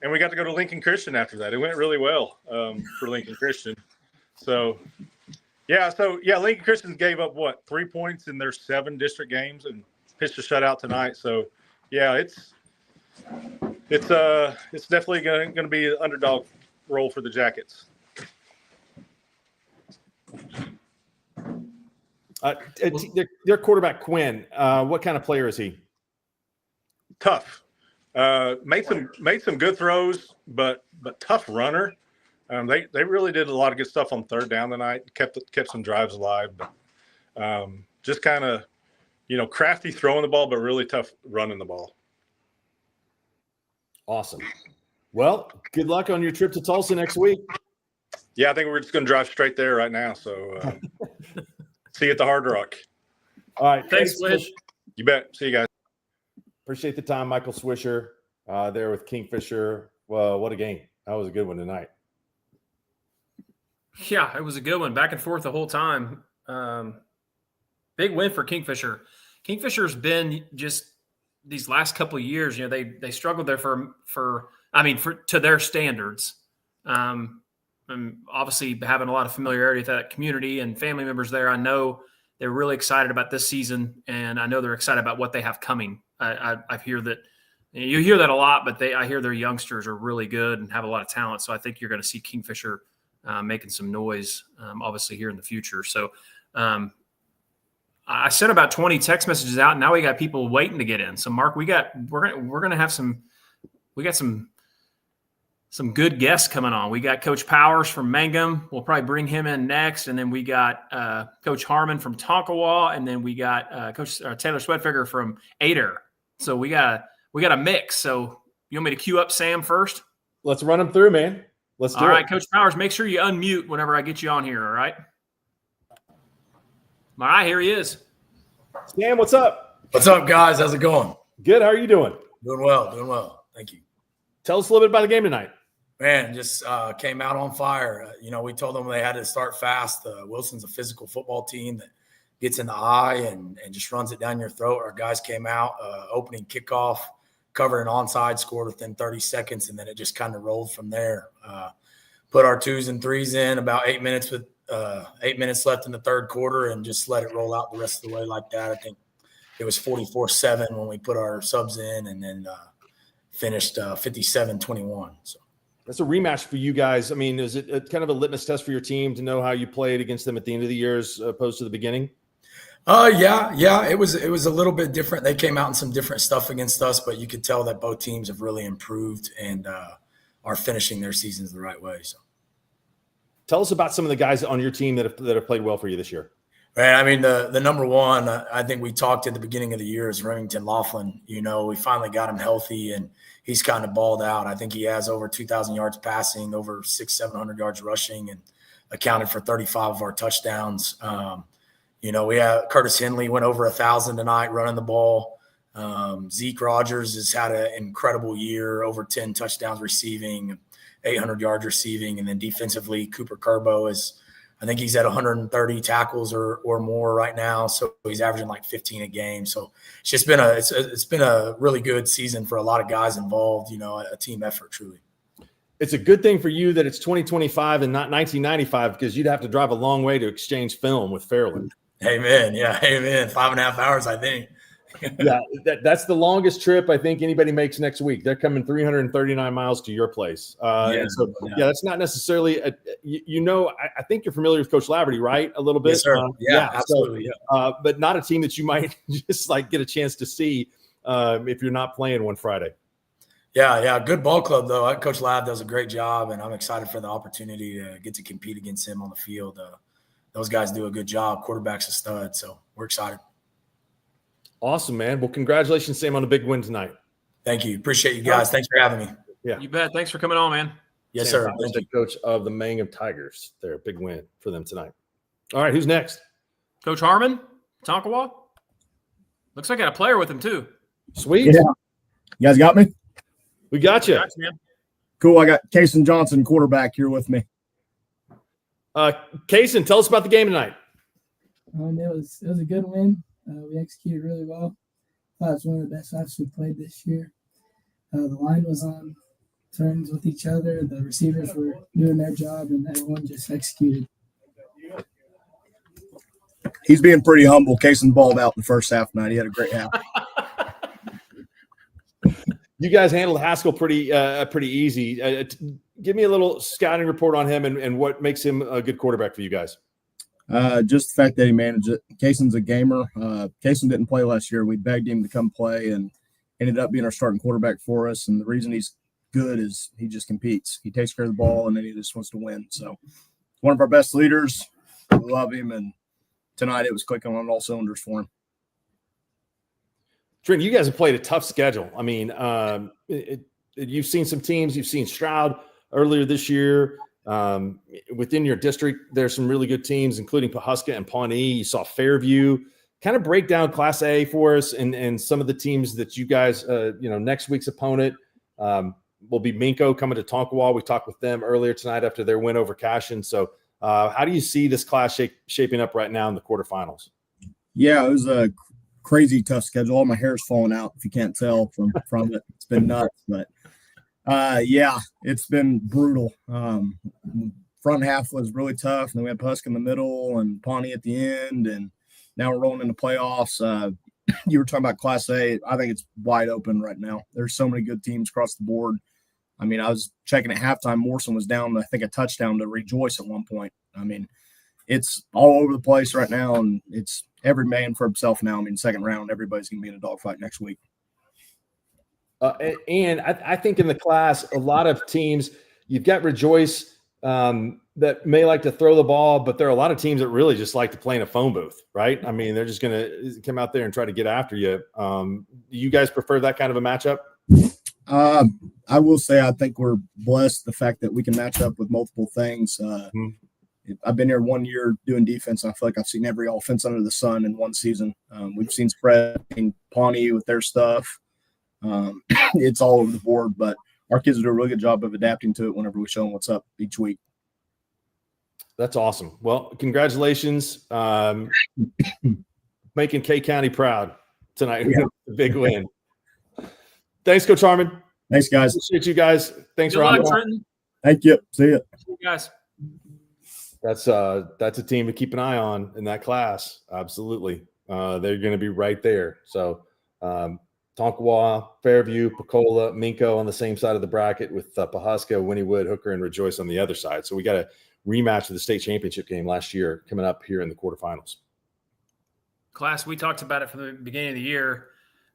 and we got to go to Lincoln Christian after that. It went really well for Lincoln Christian. So Lincoln Christian gave up 3 points in their 7 district games and pitched a shutout tonight. So yeah, it's definitely going to be an underdog role for the Jackets. Their quarterback Quinn, what kind of player is he? Tough. Made some good throws, but tough runner. They really did a lot of good stuff on third down tonight. Kept some drives alive, but just kind of crafty throwing the ball, but really tough running the ball. Awesome. Well, good luck on your trip to Tulsa next week. Yeah, I think we're just going to drive straight there right now. So see you at the Hard Rock. All right. Thanks, Wish. You bet. See you guys. Appreciate the time, Michael Swisher, there with Kingfisher. Well, what a game. That was a good one tonight. Yeah, it was a good one. Back and forth the whole time. Big win for Kingfisher. Kingfisher's been just these last couple of years, they struggled there to their standards. And obviously having a lot of familiarity with that community and family members there, I know they're really excited about this season, and I know they're excited about what they have coming. I hear that you hear that a lot, but I hear their youngsters are really good and have a lot of talent. So I think you're going to see Kingfisher making some noise, obviously here in the future. So I sent about 20 text messages out, and now we got people waiting to get in. So Mark, we're gonna have some good guests coming on. We got Coach Powers from Mangum. We'll probably bring him in next, and then we got Coach Harmon from Tonkawa, and then we got Coach Taylor Sweatfigger from Adair. So we got a mix. So you want me to queue up Sam first? Let's run them through, man. Let's do it. All right, Coach Powers, make sure you unmute whenever I get you on here. All right. All right, here he is. Sam, what's up? What's up, guys? How's it going? Good. How are you doing? Doing well. Thank you. Tell us a little bit about the game tonight. Man, just came out on fire. We told them they had to start fast. Wilson's a physical football team that gets in the eye and just runs it down your throat. Our guys came out, opening kickoff, covered an onside, scored within 30 seconds, and then it just kind of rolled from there. Put our 2s and 3s in about 8 minutes with 8 minutes left in the third quarter and just let it roll out the rest of the way like that. I think it was 44-7 when we put our subs in, and then finished 57-21. So that's a rematch for you guys. I mean, is it kind of a litmus test for your team to know how you played against them at the end of the year as opposed to the beginning? Yeah. It was a little bit different. They came out in some different stuff against us, but you could tell that both teams have really improved and are finishing their seasons the right way. So tell us about some of the guys on your team that have played well for you this year. Right. I mean, the number one, I think we talked at the beginning of the year is Remington Laughlin. We finally got him healthy and he's kind of balled out. I think he has over 2,000 yards passing, over 600-700 yards rushing, and accounted for 35 of our touchdowns. We have Curtis Henley went over 1,000 tonight running the ball. Zeke Rogers has had an incredible year, over 10 touchdowns receiving, 800 yards receiving. And then defensively, Cooper Curbo I think he's at 130 tackles or more right now. So he's averaging like 15 a game. So it's just been it's been a really good season for a lot of guys involved, a team effort truly. It's a good thing for you that it's 2025 and not 1995, because you'd have to drive a long way to exchange film with Fairland. Amen. Yeah. Amen. 5.5 hours, I think. Yeah, that's the longest trip I think anybody makes next week. They're coming 339 miles to your place. And so, that's not necessarily I think you're familiar with Coach Laverty, right? A little bit. Yes, sir. Absolutely. So, but not a team that you might just like get a chance to see if you're not playing one Friday. Yeah. Good ball club, though. Coach Lab does a great job, and I'm excited for the opportunity to get to compete against him on the field. Those guys do a good job. Quarterback's a stud, so we're excited. Awesome, man. Well, congratulations, Sam, on the big win tonight. Thank you. Appreciate you guys. Thanks for having me. Yeah. You bet. Thanks for coming on, man. Yes, Sam sir. Thomas, the coach of the Mangum Tigers. They're a big win for them tonight. All right, who's next? Coach Harmon, Tonkawa. Looks like I got a player with him, too. Sweet. Yeah. You guys got me? We got you. Man. Cool. I got Kason Johnson, quarterback, here with me. Kason, tell us about the game tonight. It was a good win. We executed really well. I thought it was one of the best halves we played this year. The line was on turns with each other. The receivers were doing their job, and everyone just executed. He's being pretty humble. Kason balled out in the first half tonight. He had a great half. You guys handled Haskell pretty easy. Give me a little scouting report on him and what makes him a good quarterback for you guys. Just the fact that he managed it. Kason's a gamer. Kason didn't play last year. We begged him to come play and ended up being our starting quarterback for us. And the reason he's good is he just competes. He takes care of the ball, and then he just wants to win. So one of our best leaders. We love him. And tonight it was clicking on all cylinders for him. Trent, you guys have played a tough schedule. I mean, you've seen some teams. You've seen Stroud earlier this year. Within your district, there's some really good teams, including Pawhuska and Pawnee. You saw Fairview. Kind of break down Class A for us and some of the teams that you guys, next week's opponent will be Minko coming to Tonkawa. We talked with them earlier tonight after their win over Cashin. So how do you see this class shaping up right now in the quarterfinals? Yeah, it was a crazy tough schedule. All my hair's falling out, if you can't tell from it. It's been nuts, but it's been brutal. Front half was really tough, and then we had Pawhuska in the middle and Pawnee at the end, and now we're rolling into playoffs. You were talking about Class A. I think it's wide open right now. There's so many good teams across the board. I mean, I was checking at halftime. Morrison was down, I think, a touchdown to Rejoice at one point. I mean, it's all over the place right now, and it's every man for himself now. I mean, second round, everybody's going to be in a dogfight next week. And I think in the class, a lot of teams, you've got Rejoice that may like to throw the ball, but there are a lot of teams that really just like to play in a phone booth, right? I mean, they're just going to come out there and try to get after you. Do you guys prefer that kind of a matchup? I will say I think we're blessed the fact that we can match up with multiple things. I've been here 1 year doing defense. I feel like I've seen every offense under the sun in one season. We've seen spread in Pawnee with their stuff. It's all over the board, but our kids do a really good job of adapting to it whenever we show them what's up each week. That's awesome. Well, congratulations. Making K County proud tonight. Yeah. A big win. Thanks, Coach Harmon. Thanks, guys. Appreciate you guys. Thanks for having me. Thank you. See you. See you guys. That's a team to keep an eye on in that class. Absolutely. They're going to be right there. So Tonkawa, Fairview, Pecola, Minko on the same side of the bracket with Pawhuska, Wynnewood, Hooker, and Rejoice on the other side. So we got a rematch of the state championship game last year coming up here in the quarterfinals. Class, we talked about it from the beginning of the year.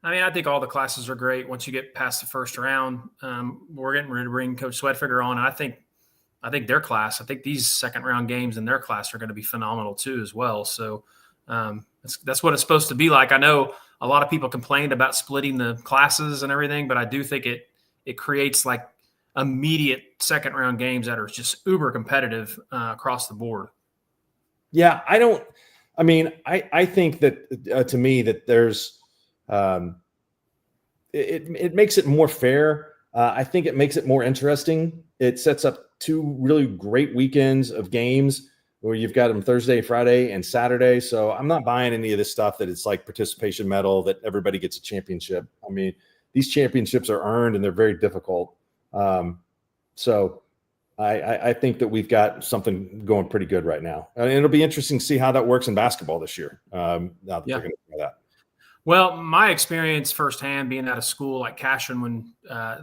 I mean, I think all the classes are great once you get past the first round. We're getting ready to bring Coach Sweatfigger on, and I think their class, I think these second round games in their class are going to be phenomenal too as well. So that's what it's supposed to be like. I know a lot of people complained about splitting the classes and everything, but I do think it creates like immediate second round games that are just uber competitive across the board. Yeah, I think that to me that there's it makes it more fair. I think it makes it more interesting. It sets up two really great weekends of games where you've got them Thursday, Friday, and Saturday. So I'm not buying any of this stuff that it's like participation medal, that everybody gets a championship. I mean, these championships are earned and they're very difficult. So I think that we've got something going pretty good right now. And it'll be interesting to see how that works in basketball this year. Now that they're going to do that. Well, my experience firsthand being out of school like Cashin when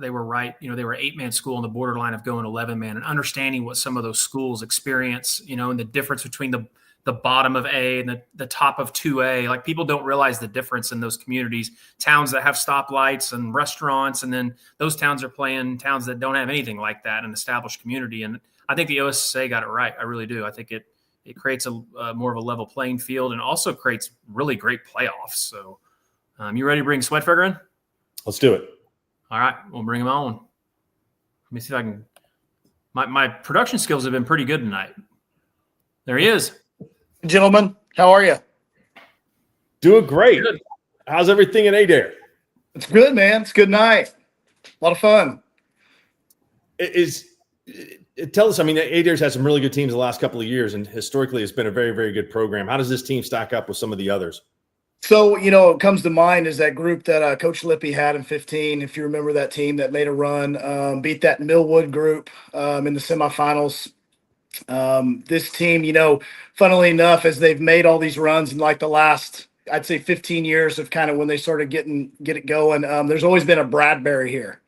they were they were 8-man school on the borderline of going 11-man, and understanding what some of those schools experience, and the difference between the bottom of A and the top of 2A. Like, people don't realize the difference in those communities, towns that have stoplights and restaurants, and then those towns are playing towns that don't have anything like that, an established community. And I think the OSSA got it right. I really do. I think it creates a more of a level playing field, and also creates really great playoffs. So you ready to bring Sweatfigure in? Let's do it. All right, we'll bring him on. Let me see if I can. My production skills have been pretty good tonight. There he is. Gentlemen, how are you? Doing great. Good. How's everything in Adair? It's good, man. It's a good night. A lot of fun. Tell us, I mean, Adair's had some really good teams the last couple of years, and historically it's been a very, very good program. How does this team stack up with some of the others? So, what comes to mind is that group that Coach Lippy had in 15. If you remember that team that made a run, beat that Millwood group in the semifinals. This team, funnily enough, as they've made all these runs in like the last, I'd say 15 years of kind of when they started get it going, there's always been a Bradbury here.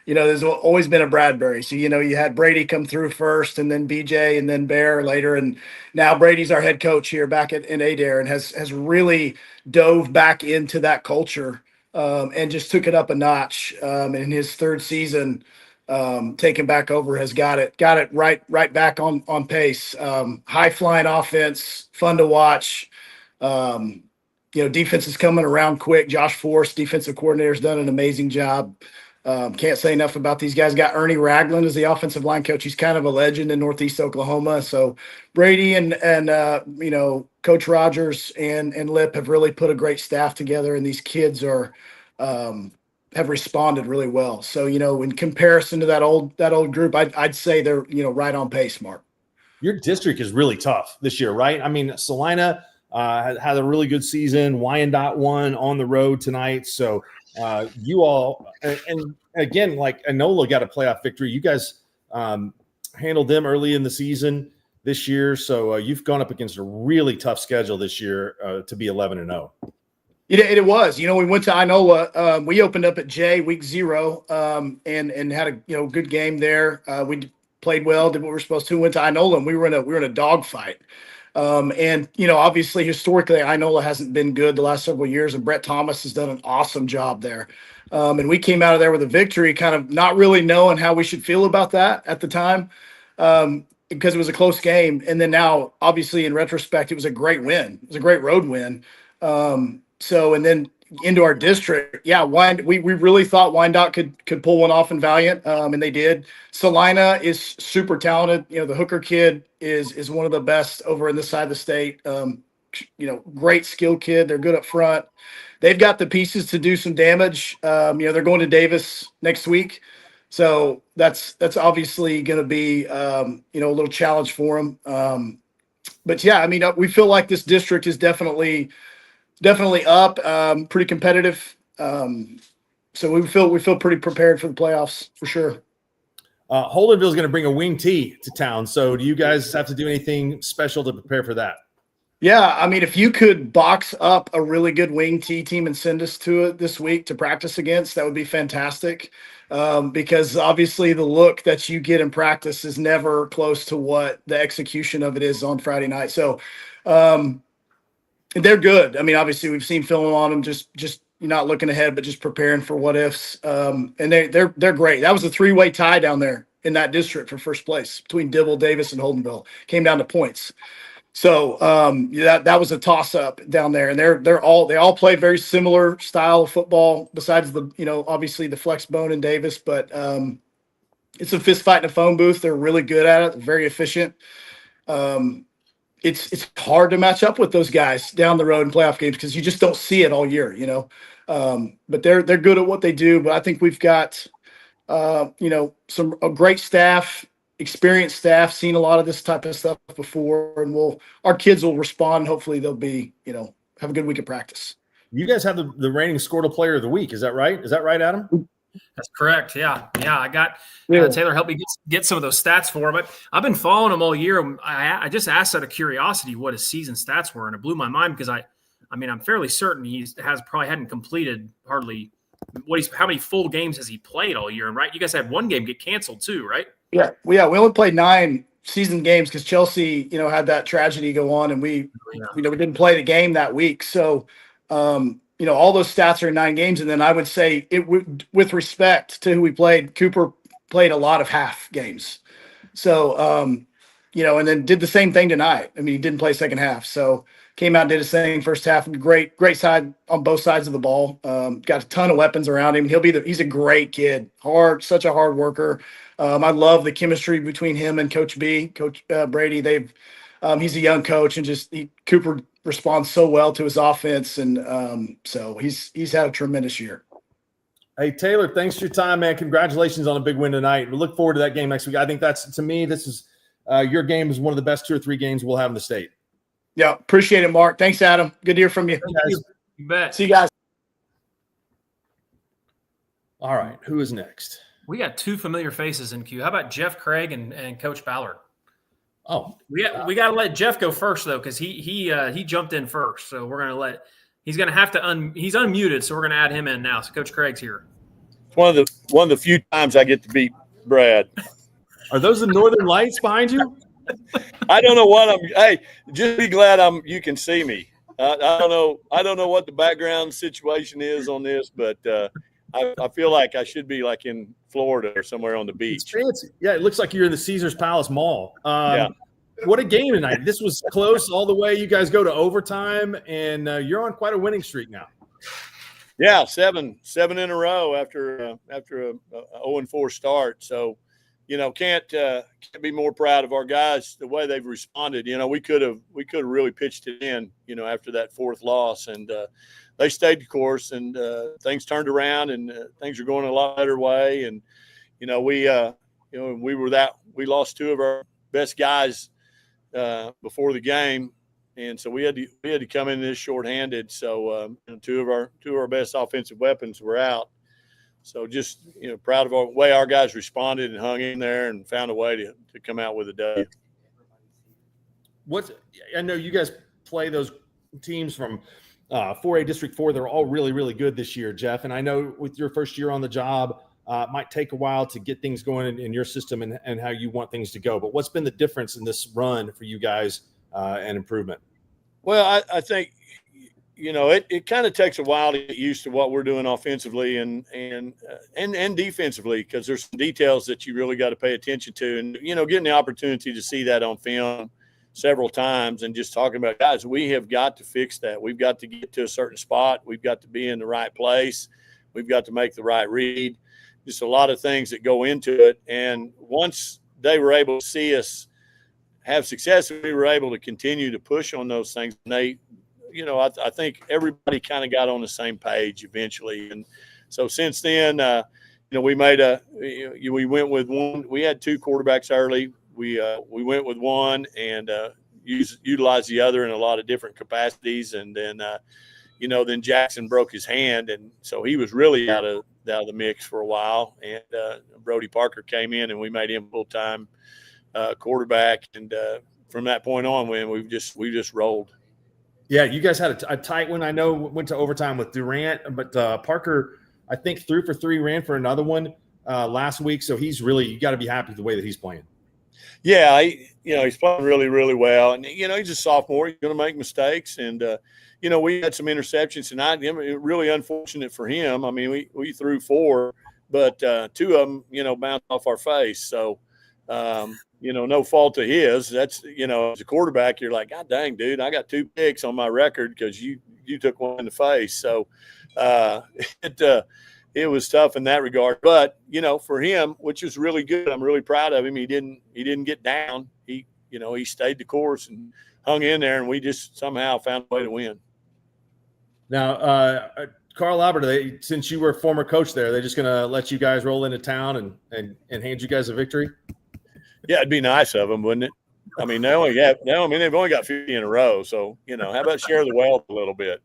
There's always been a Bradbury. So, you had Brady come through first, and then BJ, and then Bear later. And now Brady's our head coach here back in Adair, and has really dove back into that culture and just took it up a notch. In his third season, taking back over, has got it right back on pace. High flying offense, fun to watch. Defense is coming around quick. Josh Forrest, defensive coordinator, has done an amazing job. Can't say enough about these guys. Got Ernie Ragland as the offensive line coach. He's kind of a legend in Northeast Oklahoma. So Brady and Coach Rogers and Lip have really put a great staff together, and these kids have responded really well. So in comparison to that old group, I'd say they're right on pace, Mark. Your district is really tough this year, right? I mean, Salina had a really good season. Wyandotte won on the road tonight. So you all, and again, like Enola got a playoff victory. You guys handled them early in the season this year. So you've gone up against a really tough schedule this year to be 11-0. It was. We went to Inola. We opened up at J week 0 and had a good game there. We played well, did what we were supposed to. Went to Inola, and we were in a dogfight. Obviously, historically, Inola hasn't been good the last several years, and Brett Thomas has done an awesome job there. And we came out of there with a victory, kind of not really knowing how we should feel about that at the time, because it was a close game. And then now, obviously, in retrospect, it was a great win. It was a great road win. And then into our district, we really thought Wyandotte could pull one off in Valiant, and they did. Salina is super talented. The Hooker kid is one of the best over in this side of the state. Great skill kid. They're good up front. They've got the pieces to do some damage. They're going to Davis next week, so that's obviously going to be a little challenge for them. We feel like this district is definitely up, pretty competitive. So we feel pretty prepared for the playoffs for sure. Holdenville is going to bring a wing tee to town. So do you guys have to do anything special to prepare for that? Yeah, if you could box up a really good wing tee team and send us to it this week to practice against, that would be fantastic. Because obviously the look that you get in practice is never close to what the execution of it is on Friday night. So, they're good. Obviously we've seen film on them, just you're not looking ahead, but just preparing for what ifs. And they're great. That was a 3-way tie down there in that district for first place between Dibble, Davis, and Holdenville. Came down to points. So that was a toss up down there, and they all play very similar style of football. Besides obviously the flex bone in Davis, but it's a fist fight in a phone booth. They're really good at it. They're very efficient. It's hard to match up with those guys down the road in playoff games because you just don't see it all year, But they're good at what they do. But I think we've got a great staff, experienced staff, seen a lot of this type of stuff before, and our kids will respond. Hopefully they'll be have a good week of practice. You guys have the reigning Skordle player of the week. Is that right? Is that right, Adam? That's correct. Yeah. I got Taylor helped me get some of those stats for him. But I've been following him all year. I just asked out of curiosity what his season stats were, and it blew my mind because I I mean, I'm fairly certain hadn't completed hardly how many full games has he played all year? And right, you guys had one game get canceled too, right? Yeah, we only played 9 season games because Chelsea, had that tragedy go on, and we didn't play the game that week. So, all those stats are in 9 games, and then I would say with respect to who we played, Cooper played a lot of half games. So, and then did the same thing tonight. I mean, he didn't play second half, so came out and did his thing first half. Great side on both sides of the ball. Got a ton of weapons around him. He's a great kid. Such a hard worker. I love the chemistry between him and Coach Brady. He's a young coach, and Cooper responds so well to his offense, and so he's had a tremendous year. Hey, Taylor, thanks for your time, man. Congratulations on a big win tonight. We look forward to that game next week. I think this is your game is one of the best 2 or 3 games we'll have in the state. Yeah, appreciate it, Mark. Thanks, Adam. Good to hear from you. You bet. See you guys. All right, who is next? We got 2 familiar faces in queue. How about Jeff Craig and Coach Ballard? Oh, we got to let Jeff go first though, because he jumped in first. So we're gonna he's gonna have to he's unmuted, so we're gonna add him in now. So Coach Craig's here. One of the few times I get to beat Brad. Are those the Northern Lights behind you? I don't know what hey, just be glad you can see me. I don't know what the background situation is on this, but I feel like I should be like in Florida or somewhere on the beach. It's fancy. Yeah, it looks like you're in the Caesars Palace Mall. Yeah. What a game tonight. This was close all the way. You guys go to overtime, and you're on quite a winning streak now. Yeah, seven in a row after a 0-4 start. So, can't be more proud of our guys, the way they've responded. We could have really pitched it in, after that 4th loss, and they stayed the course, and things turned around, and things are going a lot better way. And we lost 2 of our best guys before the game, and so we had to come in this shorthanded. So 2 of our best offensive weapons were out. So just, proud of the way our guys responded and hung in there and found a way to come out with a W. I know you guys play those teams from 4A District 4. They're all really, really good this year, Jeff. And I know with your first year on the job, it might take a while to get things going in your system and how you want things to go. But what's been the difference in this run for you guys and improvement? Well, I think – it kind of takes a while to get used to what we're doing offensively and defensively, because there's some details that you really got to pay attention to. And, getting the opportunity to see that on film several times and just talking about, guys, we have got to fix that. We've got to get to a certain spot. We've got to be in the right place. We've got to make the right read. Just a lot of things that go into it. And once they were able to see us have success, we were able to continue to push on those things. And they, I think everybody kind of got on the same page eventually. And so since then, we went with one. We had 2 quarterbacks early. We went with one and utilized the other in a lot of different capacities. And then, then Jackson broke his hand, and so he was really out of the mix for a while. And Brody Parker came in, and we made him full-time quarterback. And from that point on, we just rolled. Yeah, you guys had a tight one. I know went to overtime with Durant, but Parker, I think, threw for 3, ran for another one last week. So you got to be happy with the way that he's playing. Yeah, he's playing really, really well. And, he's a sophomore. He's going to make mistakes. And, we had some interceptions tonight. Really unfortunate for him. I mean, we threw 4, but 2 of them, bounced off our face. So, no fault of his. That's, as a quarterback, you're like, God dang, dude, I got 2 picks on my record because you took one in the face. So it was tough in that regard. But, for him, which was really good, I'm really proud of him. He didn't get down. He stayed the course and hung in there, and we just somehow found a way to win. Now, Carl Albert, since you were a former coach there, they're just going to let you guys roll into town and hand you guys a victory? Yeah, it'd be nice of them, wouldn't it? I mean, they've only got 50 in a row. So, how about share the wealth a little bit?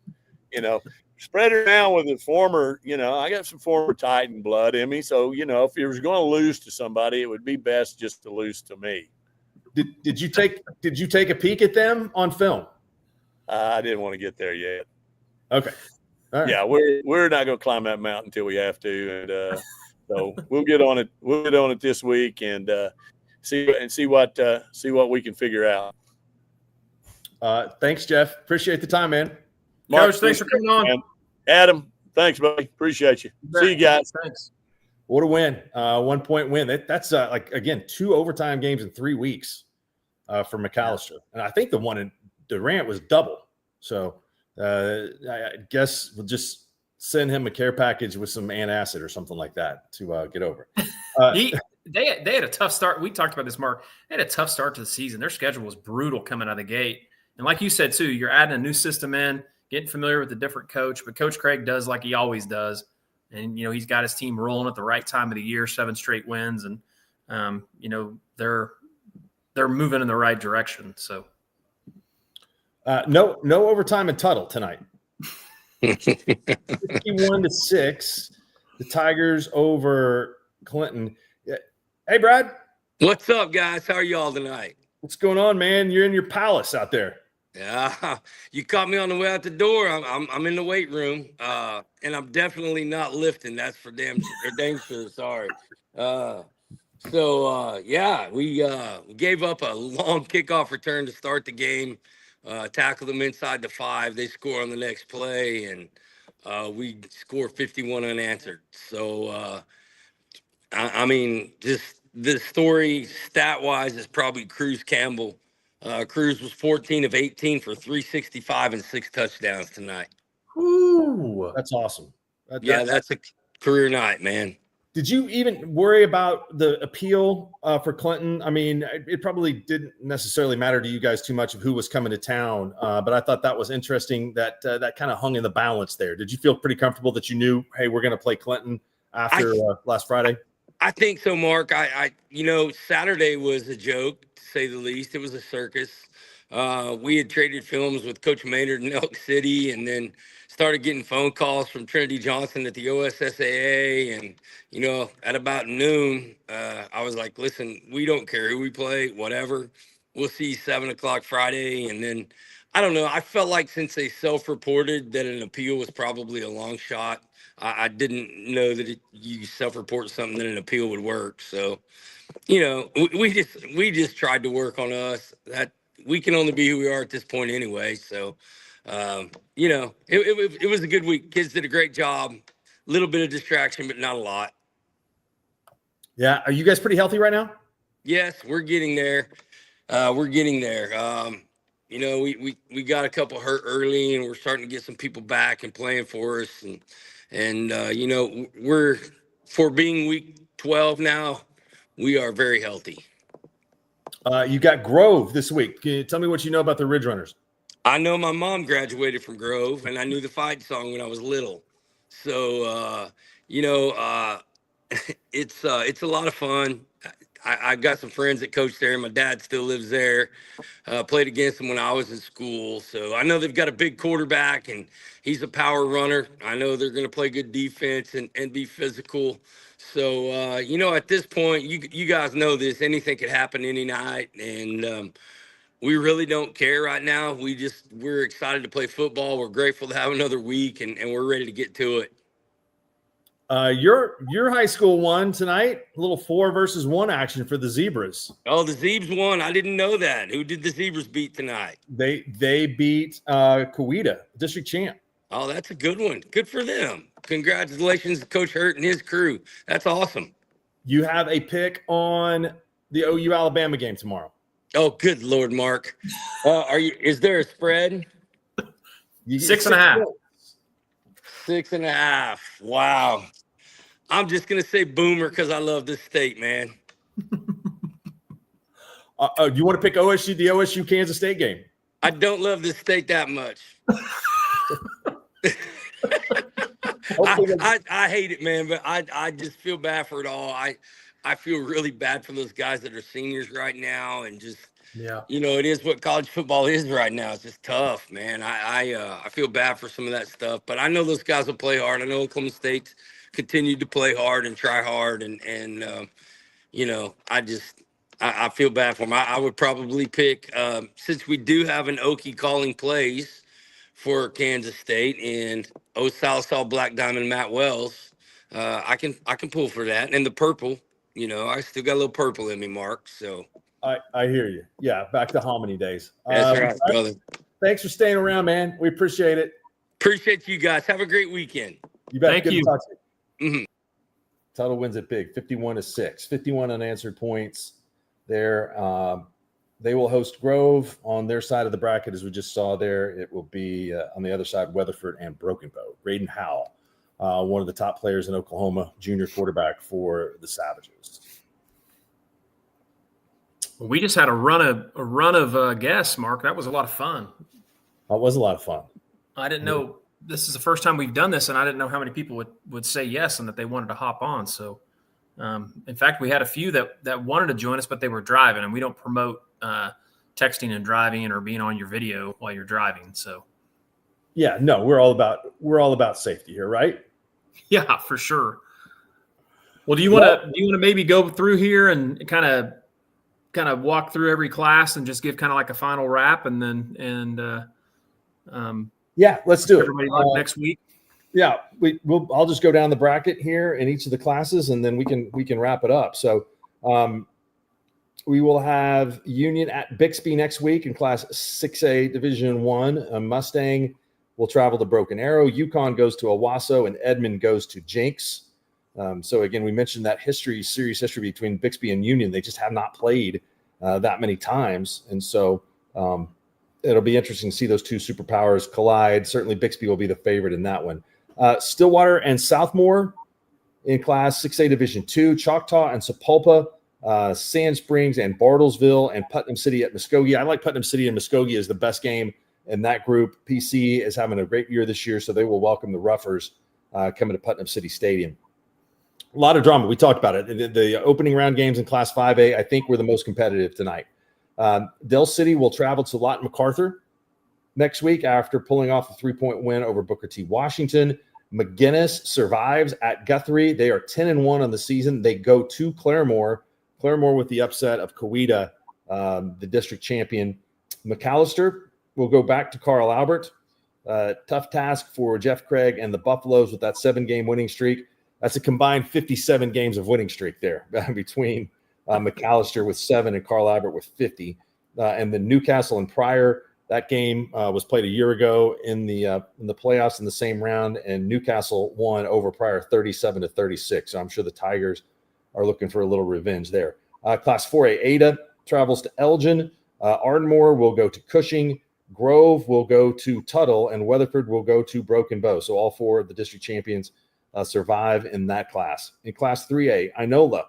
Spread it around with the former, I got some former Titan blood in me. So, if you was going to lose to somebody, it would be best just to lose to me. Did you take a peek at them on film? I didn't want to get there yet. Okay. All right. Yeah, we're not going to climb that mountain until we have to, and so we'll get on it. We'll get on it this week and see what we can figure out. Thanks, Jeff. Appreciate the time, man. Coach, thanks for coming on. Man. Adam, thanks, buddy. Appreciate you. See you guys. Thanks. What a win. 1 point win. That's like, again, 2 overtime games in 3 weeks for McAllister. And I think the one in Durant was double. So I guess we'll just send him a care package with some antacid or something like that to get over. They had a tough start. We talked about this, Mark. They had a tough start to the season. Their schedule was brutal coming out of the gate. And like you said, too, you're adding a new system in, getting familiar with a different coach. But Coach Craig does like he always does. And, he's got his team rolling at the right time of the year, 7 straight wins. And, they're moving in the right direction. So no overtime in Tuttle tonight. 51-6, the Tigers over Clinton. Hey, Brad. What's up, guys? How are y'all tonight? What's going on, man? You're in your palace out there. Yeah, you caught me on the way out the door. I'm in the weight room, and I'm definitely not lifting. That's for dang sure. Sorry. We gave up a long kickoff return to start the game. Tackled them inside the 5. They score on the next play, and we score 51 unanswered. So, just the story stat-wise is probably Cruz Campbell. Cruz was 14 of 18 for 365 and 6 touchdowns tonight. Ooh, that's awesome. That's a career night, man. Did you even worry about the appeal for Clinton? I mean, it probably didn't necessarily matter to you guys too much of who was coming to town, but I thought that was interesting that that kind of hung in the balance there. Did you feel pretty comfortable that you knew, hey, we're going to play Clinton after last Friday? I think so, Mark. Saturday was a joke, to say the least. It was a circus. We had traded films with Coach Maynard in Elk City, and then started getting phone calls from Trinity Johnson at the OSSAA. And, at about noon, I was like, listen, we don't care who we play, whatever. We'll see 7 o'clock Friday. And then, I don't know. I felt like since they self-reported that an appeal was probably a long shot, I didn't know that you self-report something that an appeal would work. So, we just tried to work on us. That we can only be who we are at this point anyway. So, it was a good week. Kids did a great job. A little bit of distraction, but not a lot. Yeah. Are you guys pretty healthy right now? Yes, we're getting there. We got a couple hurt early, and we're starting to get some people back and playing for us. And we're, for being week 12 now, we are very healthy. You got Grove this week. Can you tell me what you know about the Ridge Runners? I know my mom graduated from Grove, and I knew the fight song when I was little. So, it's a lot of fun. I got some friends that coach there, and my dad still lives there. Played against them when I was in school. So I know they've got a big quarterback, and he's a power runner. I know they're going to play good defense and be physical. So, at this point, you guys know this. Anything could happen any night, and we really don't care right now. We're excited to play football. We're grateful to have another week, and we're ready to get to it. Your high school won tonight. A little 4 versus 1 action for the Zebras. Oh, the Zebras won. I didn't know that. Who did the Zebras beat tonight? They beat Coweta, district champ. Oh, that's a good one. Good for them. Congratulations to Coach Hurt and his crew. That's awesome. You have a pick on the OU Alabama game tomorrow. Oh, good Lord, Mark. Is there a spread? 6.5. 6.5. Wow. I'm just going to say Boomer because I love this state, man. Do you want to pick the OSU Kansas State game? I don't love this state that much. I hate it, man, but I just feel bad for it all. I feel really bad for those guys that are seniors right now, and just it is what college football is right now. It's just tough, man. I feel bad for some of that stuff, but I know those guys will play hard. I know Oklahoma State's continued to play hard and try hard, and I feel bad for them. I would probably pick since we do have an Okie calling plays for Kansas State, and Sallisaw Black Diamond Matt Wells. I can pull for that, and the purple. You know, I still got a little purple in me, Mark. So I hear you. Yeah, back to hominy days. that's right, brother. Thanks for staying around, man. We appreciate it. Appreciate you guys. Have a great weekend. You bet. Thank Good you. to talk to you. Mhm. Tuttle wins it big, 51-6, 51 unanswered points there. They will host Grove on their side of the bracket, as we just saw there. It will be on the other side, Weatherford and Broken Bow. Braden Howell, one of the top players in Oklahoma, junior quarterback for the Savages. We just had a run of guests, Mark. That was a lot of fun. It was a lot of fun. I didn't know this is the first time we've done this, and I didn't know how many people would say yes and that they wanted to hop on. So, in fact, we had a few that wanted to join us, but they were driving, and we don't promote texting and driving or being on your video while you're driving. So, Yeah, no, we're all about safety here, right? yeah, for sure. Well, do you want to maybe go through here and kind of walk through every class and just give kind of like a final wrap, and then yeah, let's do it. Everybody luck next week. Yeah, I'll just go down the bracket here in each of the classes, and then we can wrap it up. So, we will have Union at Bixby next week in Class 6A Division 1. Mustang will travel to Broken Arrow. Yukon goes to Owasso, and Edmond goes to Jenks. So again, we mentioned that series history between Bixby and Union. They just have not played that many times, and so it'll be interesting to see those two superpowers collide. Certainly, Bixby will be the favorite in that one. Stillwater and Southmore in Class 6A Division 2. Choctaw and Sapulpa. Sand Springs and Bartlesville and Putnam City at Muskogee. I like Putnam City and Muskogee as the best game in that group. PC is having a great year this year, so they will welcome the Roughers coming to Putnam City Stadium. A lot of drama. We talked about it. The opening round games in Class 5A, I think, were the most competitive tonight. Del City will travel to Lawton MacArthur next week after pulling off a 3-point win over Booker T. Washington. McGinnis survives at Guthrie. They are 10-1 on the season. They go to Claremore with the upset of Coweta, the district champion. McAllister will go back to Carl Albert. Tough task for Jeff Craig and the Buffaloes with that 7-game winning streak. That's a combined 57 games of winning streak there between McAllister with 7 and Carl Albert with 50. And then Newcastle and Pryor, that game was played a year ago in the playoffs in the same round, and Newcastle won over Pryor 37-36. So I'm sure the Tigers are looking for a little revenge there. Class 4A, Ada travels to Elgin. Ardmore will go to Cushing. Grove will go to Tuttle, and Weatherford will go to Broken Bow. So all 4 of the district champions survive in that class. In Class 3A, Inola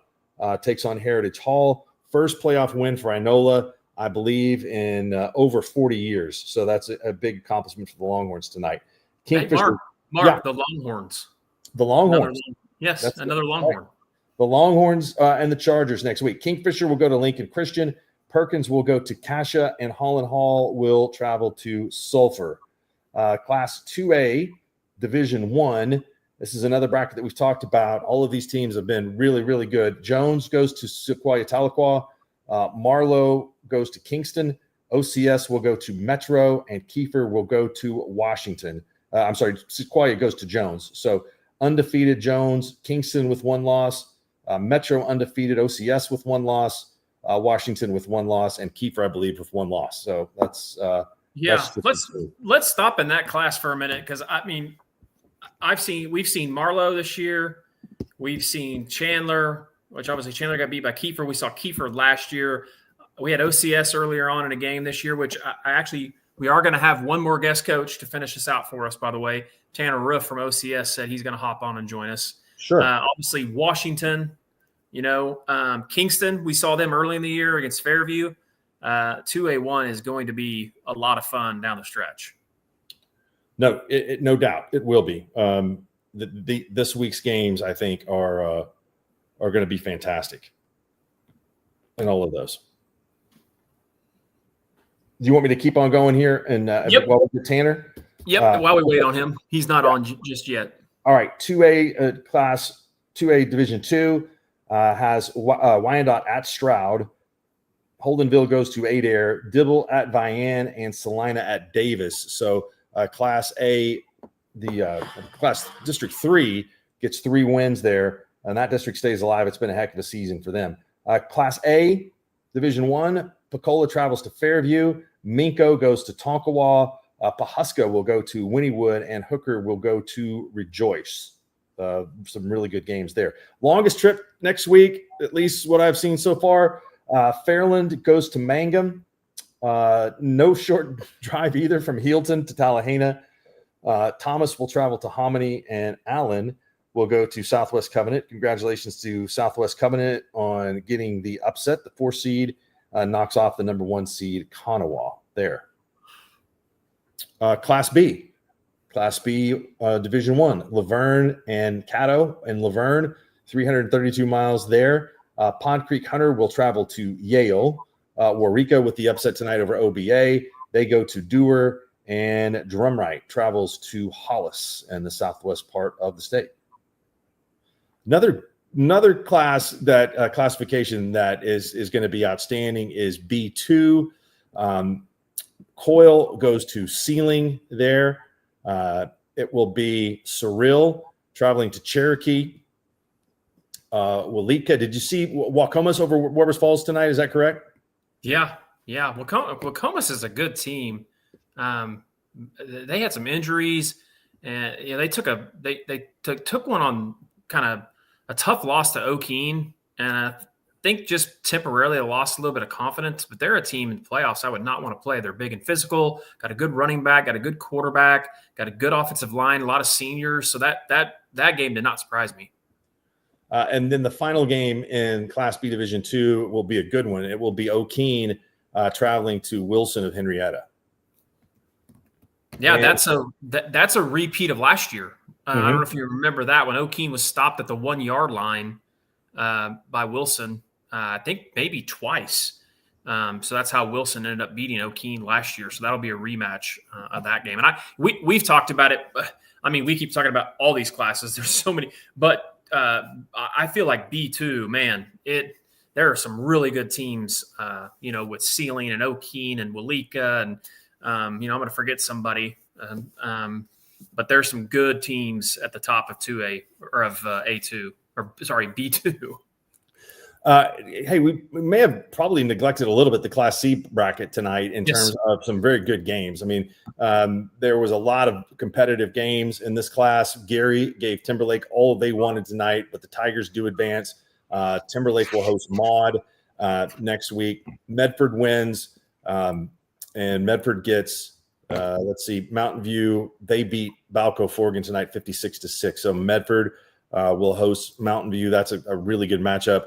takes on Heritage Hall. First playoff win for Inola, I believe, in over 40 years. So that's a big accomplishment for the Longhorns tonight. Kingfisher, Mark, the Longhorns. The Longhorns. Another Longhorn. The Longhorns and the Chargers next week. Kingfisher will go to Lincoln Christian. Perkins will go to Cascia, and Holland Hall will travel to Sulphur. Class 2A, Division 1. This is another bracket that we've talked about. All of these teams have been really, really good. Jones goes to Sequoia Tahlequah. Marlowe goes to Kingston. OCS will go to Metro, and Kiefer will go to Washington. Sequoia goes to Jones. So undefeated Jones, Kingston with 1 loss. Metro undefeated, OCS with 1 loss, Washington with 1 loss, and Kiefer, I believe, with 1 loss. So that's let's stop in that class for a minute, because I mean, we've seen Marlowe this year, we've seen Chandler, which obviously Chandler got beat by Kiefer. We saw Kiefer last year. We had OCS earlier on in a game this year, which we are going to have one more guest coach to finish this out for us. By the way, Tanner Roof from OCS said he's going to hop on and join us. Sure. Obviously, Washington, Kingston, we saw them early in the year against Fairview. 2A1 is going to be a lot of fun down the stretch. No, no doubt it will be. This week's games, I think, are going to be fantastic in all of those. Do you want me to keep on going here and while we get Tanner? Yep. While we wait on him, he's not on just yet. All right, 2A Class 2A Division 2 has Wyandotte at Stroud. Holdenville goes to Adair, Dibble at Vian, and Salina at Davis. So Class A, the Class District 3 gets 3 wins there, and that district stays alive. It's been a heck of a season for them. Class A, Division 1, Pecola travels to Fairview. Minko goes to Tonkawa. Pahuska will go to Wynnewood, and Hooker will go to Rejoice. Some really good games there. Longest trip next week, at least what I've seen so far. Fairland goes to Mangum. No short drive either from Healdton to Tallahena. Thomas will travel to Hominy, and Allen will go to Southwest Covenant. Congratulations to Southwest Covenant on getting the upset. The 4 seed knocks off the number 1 seed Kanawha there. Class B, Division 1, Laverne and Caddo and Laverne, 332 miles there. Pond Creek Hunter will travel to Yale. Waurika with the upset tonight over OBA. They go to Dewar, and Drumright travels to Hollis and the southwest part of the state. Another class that classification that is going to be outstanding is B2. Coyle goes to Sealing there. It will be Cyril traveling to Cherokee. Walika, did you see Wacomas over Weber's Falls tonight? Is that correct? Yeah. Wacomas is a good team. They had some injuries, and they took took one on kind of a tough loss to Okeen, and I think just temporarily lost a little bit of confidence. But they're a team in the playoffs I would not want to play. They're big and physical, got a good running back, got a good quarterback, got a good offensive line, a lot of seniors. So that game did not surprise me. And then the final game in Class B Division 2 will be a good one. It will be Okeen traveling to Wilson of Henrietta. Yeah, that's a repeat of last year. I don't know if you remember that when Okeen was stopped at the 1 yard line by Wilson. I think maybe twice. So that's how Wilson ended up beating Okeen last year. So that'll be a rematch of that game. And we've talked about it. I mean, we keep talking about all these classes. There's so many, but I feel like B2, man, there are some really good teams, with Sealing and Okeen and Walika, and I'm going to forget somebody, but there's some good teams at the top of 2A or of A2, or sorry, B2. Hey, we may have probably neglected a little bit the Class C bracket tonight in terms of some very good games. I mean, there was a lot of competitive games in this class. Gary gave Timberlake all they wanted tonight, but the Tigers do advance. Timberlake will host Maud next week. Medford wins, and Medford gets, Mountain View. They beat Balco Forgan tonight 56-6. So Medford will host Mountain View. That's a really good matchup.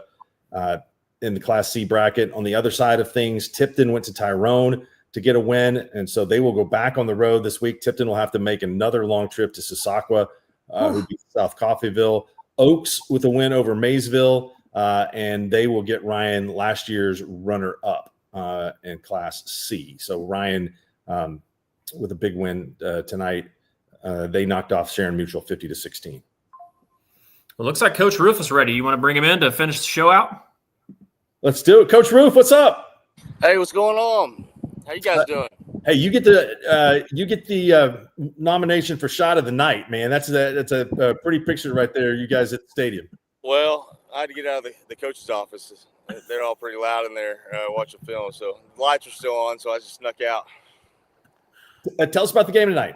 In the Class C bracket. On the other side of things, Tipton went to Tyrone to get a win, and so they will go back on the road this week. Tipton will have to make another long trip to Sasakwa, who beat South Coffeyville. Oaks with a win over Maysville, and they will get Ryan, last year's runner-up in Class C. So Ryan with a big win tonight. They knocked off Sharon Mutual 50-16. Well, looks like Coach Roof is ready. You want to bring him in to finish the show out? Let's do it. Coach Roof, what's up? Hey, what's going on? How you guys doing? Hey, you get the nomination for shot of the night, man. That's a pretty picture right there. You guys at the stadium. Well, I had to get out of the coach's office. They're all pretty loud in there watching film, so the lights are still on, so I just snuck out. Tell us about the game tonight.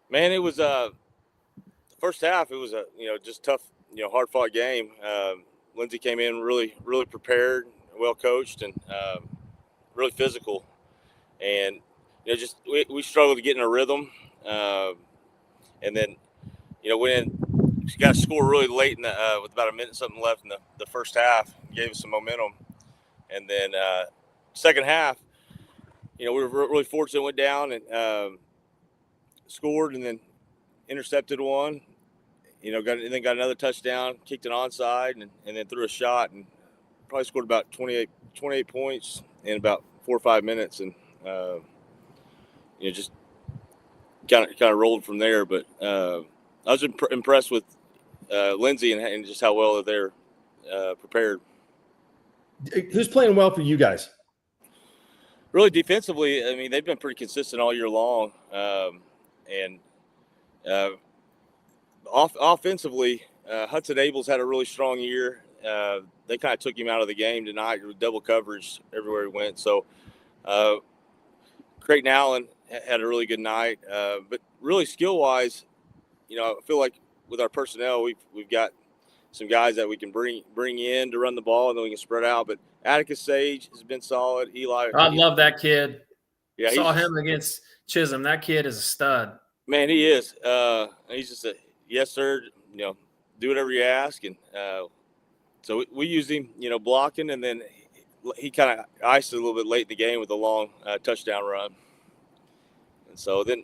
Man, it was first half. It was a just tough, hard fought game. Lindsay came in really prepared, well coached, and really physical. And we struggled to get in a rhythm. And then when she got a score really late in with about a minute something left in the first half, gave us some momentum. And then second half, we were really fortunate, went down and scored, and then intercepted one. Got another touchdown, kicked an onside, and then threw a shot, and probably scored about 28 points in about 4 or 5 minutes, and just kind of rolled from there. But I was impressed with Lindsay and just how well they're prepared. Who's playing well for you guys? really defensively, I mean, they've been pretty consistent all year long. And offensively, Hudson Abel's had a really strong year. They kind of took him out of the game tonight with double coverage everywhere he went. So Creighton Allen had a really good night. But really skill-wise, I feel like with our personnel, we've got some guys that we can bring in to run the ball, and then we can spread out. But Atticus Sage has been solid. Eli, I love that kid. Yeah, saw him against Chisholm. That kid is a stud. Man, he is. He's just a yes, sir. Do whatever you ask, and so we used him, blocking, and then he kind of iced it a little bit late in the game with a long touchdown run. And so then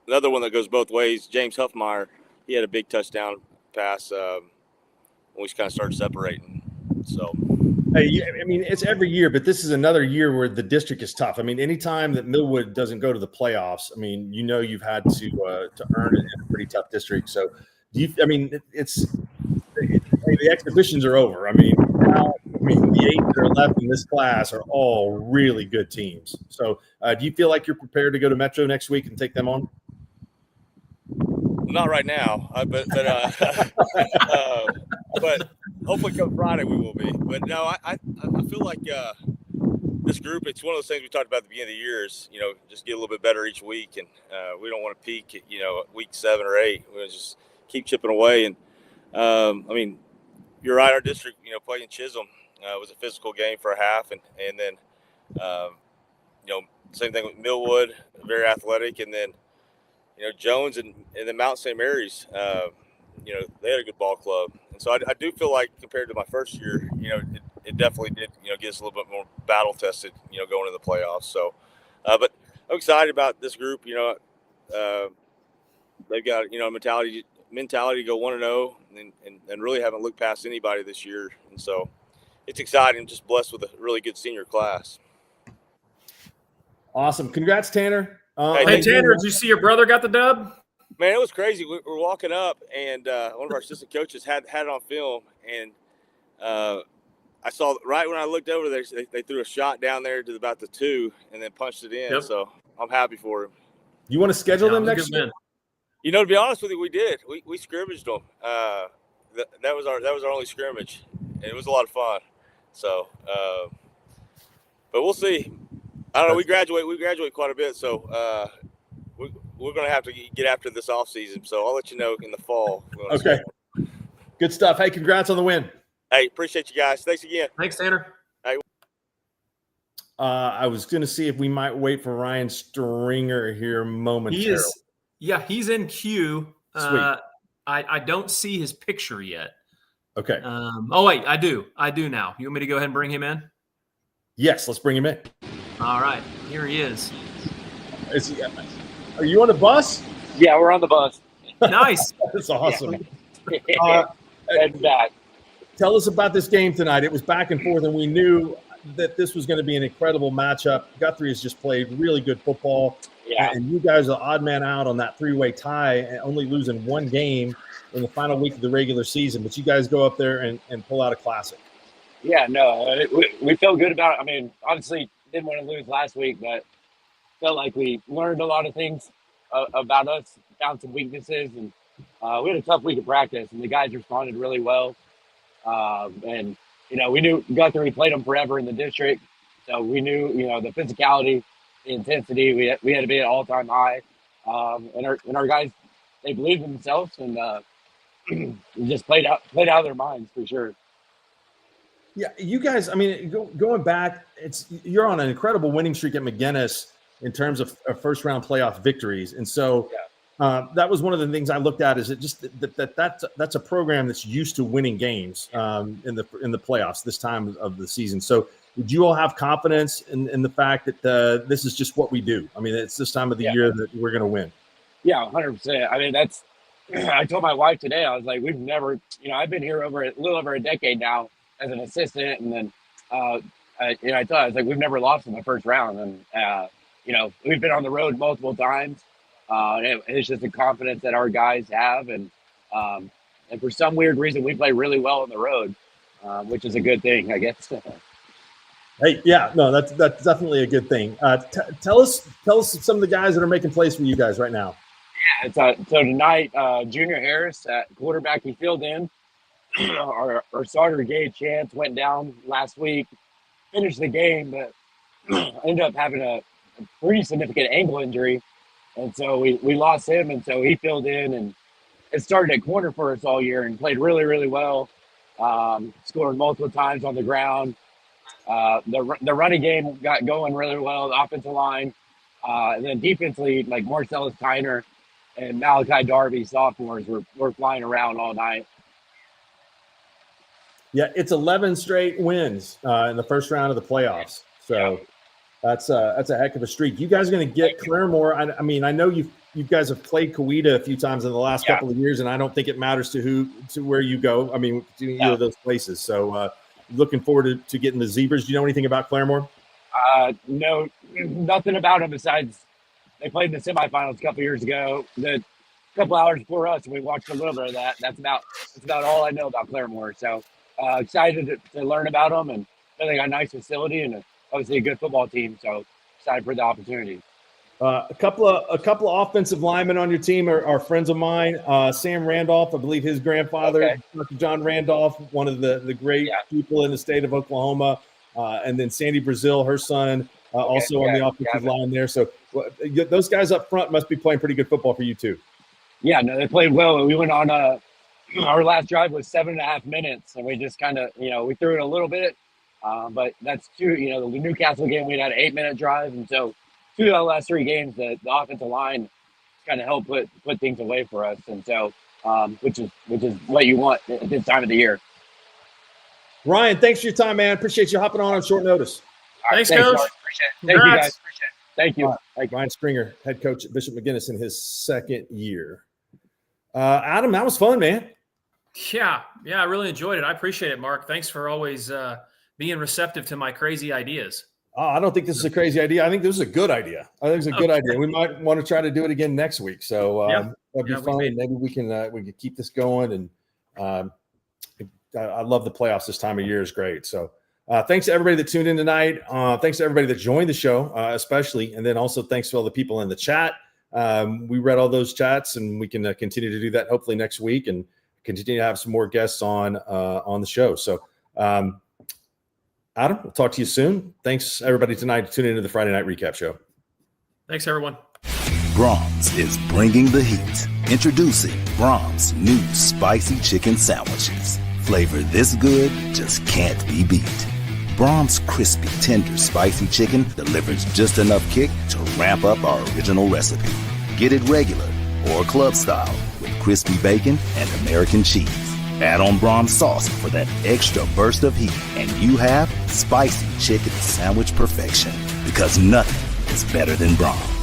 another one that goes both ways, James Huffmeyer, he had a big touchdown pass when we kind of started separating. So, hey, I mean, it's every year, but this is another year where the district is tough. I mean, anytime that Millwood doesn't go to the playoffs, I mean, you've had to earn it in a pretty tough district. So, the exhibitions are over. I mean, the 8 that are left in this class are all really good teams. So, do you feel like you're prepared to go to Metro next week and take them on? Not right now, but hopefully come Friday we will be. But no, I feel like this group, it's one of those things we talked about at the beginning of the year is, just get a little bit better each week. And we don't want to peak at, week 7 or 8. We want to just keep chipping away. And, you're right, our district, playing Chisholm was a physical game for a half. And then, same thing with Millwood, very athletic. And then, Jones and then Mount St. Mary's, they had a good ball club. And so I do feel like compared to my first year, it definitely did, get us a little bit more battle tested, going to the playoffs. So, but I'm excited about this group. They've got, a mentality to go 1-0 and really haven't looked past anybody this year. And so it's exciting, just blessed with a really good senior class. Awesome. Congrats, Tanner. Hey, Tanner, did you see your brother got the dub? Man, it was crazy. We were walking up, and one of our assistant coaches had it on film, and I saw right when I looked over there, they threw a shot down there to about the 2 and then punched it in. Yep. So I'm happy for him. You want to schedule them next year? To be honest with you, we did. We scrimmaged them. That was our only scrimmage, and it was a lot of fun. So, but we'll see. I don't know. We graduate quite a bit, so we're going to have to get after this off season. So I'll let you know in the fall. Okay. Good stuff. Hey, congrats on the win. Hey, appreciate you guys. Thanks again. Thanks, Tanner. Hey. I was going to see if we might wait for Ryan Stringer here momentarily. He's in queue. Sweet. I don't see his picture yet. Okay. Wait, I do now. You want me to go ahead and bring him in? Yes, let's bring him in. All right, here he is. Are you on the bus? Yeah, we're on the bus. Nice. That's awesome. And back. Tell us about this game tonight. It was back and forth, and we knew that this was going to be an incredible matchup. Guthrie has just played really good football. Yeah. And you guys are odd man out on that 3-way tie and only losing one game in the final week of the regular season. But you guys go up there and pull out a classic. Yeah, no, we feel good about it. I mean, obviously didn't want to lose last week, but felt like we learned a lot of things about us, found some weaknesses, and we had a tough week of practice, and the guys responded really well. And, we knew Guthrie played them forever in the district, so we knew, the physicality, the intensity, we had to be at all-time high. And our guys, they believed in themselves, and just played out of their minds for sure. Yeah, you guys, I mean, going back, you're on an incredible winning streak at McGinnis in terms of first-round playoff victories. And so that was one of the things I looked at is it just that's a program that's used to winning games in the playoffs this time of the season. So did you all have confidence in the fact that this is just what we do? I mean, it's this time of the year that we're going to win. Yeah, 100%. I meid I told my wife today, I was like, we've never, I've been here a little over a decade now as an assistant. And then, I told her, I was like, we've never lost in the first round. And, we've been on the road multiple times. It's just the confidence that our guys have. And for some weird reason, we play really well on the road, which is a good thing, I guess. Hey, yeah, no, that's definitely a good thing. Tell us some of the guys that are making plays for you guys right now. Yeah, so tonight, Junior Harris at quarterback, he filled in. our starter Gage Chance went down last week, finished the game, but ended up having a pretty significant ankle injury, and so we lost him, and so he filled in and it started at corner for us all year and played really, really well. Scored multiple times on the ground. The running game got going really well. The offensive line, and then defensively, like Marcellus Tyner and Malachi Darby, sophomores, were flying around all night. Yeah, it's 11 straight wins in the first round of the playoffs. So that's a heck of a streak. You guys are going to get Claremore. I mean, I know you guys have played Coweta a few times in the last couple of years, and I don't think it matters to where you go. I mean, to either of those places. So looking forward to getting the Zebras. Do you know anything about Claremore? No, nothing about them besides they played in the semifinals a couple years ago. A couple hours before us, and we watched a little bit of that. That's about all I know about Claremore. So excited to learn about them, and they got a nice facility and obviously a good football team. So excited for the opportunity. A couple of offensive linemen on your team are friends of mine. Sam Randolph, I believe his grandfather, Dr. John Randolph, one of the great people in the state of Oklahoma. And then Sandy Brazil, her son, also on the offensive line there. So those guys up front must be playing pretty good football for you too. Yeah, no, they played well. We went on our last drive was 7.5 minutes, and we just kind of, we threw it a little bit. But that's true. The Newcastle game, we had an 8-minute drive. And so 2 of the last 3 games, the offensive line kind of helped put things away for us. And so, which is what you want at this time of the year. Ryan, thanks for your time, man. Appreciate you hopping on short notice. Thanks, Coach. Appreciate it. Thank you, guys. Appreciate it. Thank you. Ryan Stringer, head coach at Bishop McGinnis in his second year. Adam, that was fun, man. Yeah, I really enjoyed it. I appreciate it, Mark. Thanks for always being receptive to my crazy ideas. I don't think this is a crazy idea. I think this is a good idea. Idea. We might want to try to do it again next week. So that'd be fun. Maybe we can keep this going. And I love the playoffs this time of year is great. So thanks to everybody that tuned in tonight. Thanks to everybody that joined the show, especially. And then also thanks to all the people in the chat. We read all those chats, and we can continue to do that hopefully next week and continue to have some more guests on the show. So Adam, we'll talk to you soon. Thanks, everybody, tonight to tune into the Friday Night Recap Show. Thanks, everyone. Brahms is bringing the heat. Introducing Brahms' new spicy chicken sandwiches. Flavor this good just can't be beat. Brahms' crispy, tender, spicy chicken delivers just enough kick to ramp up our original recipe. Get it regular or club style with crispy bacon and American cheese. Add on Brahms sauce for that extra burst of heat, and you have spicy chicken sandwich perfection. Because nothing is better than Brahms.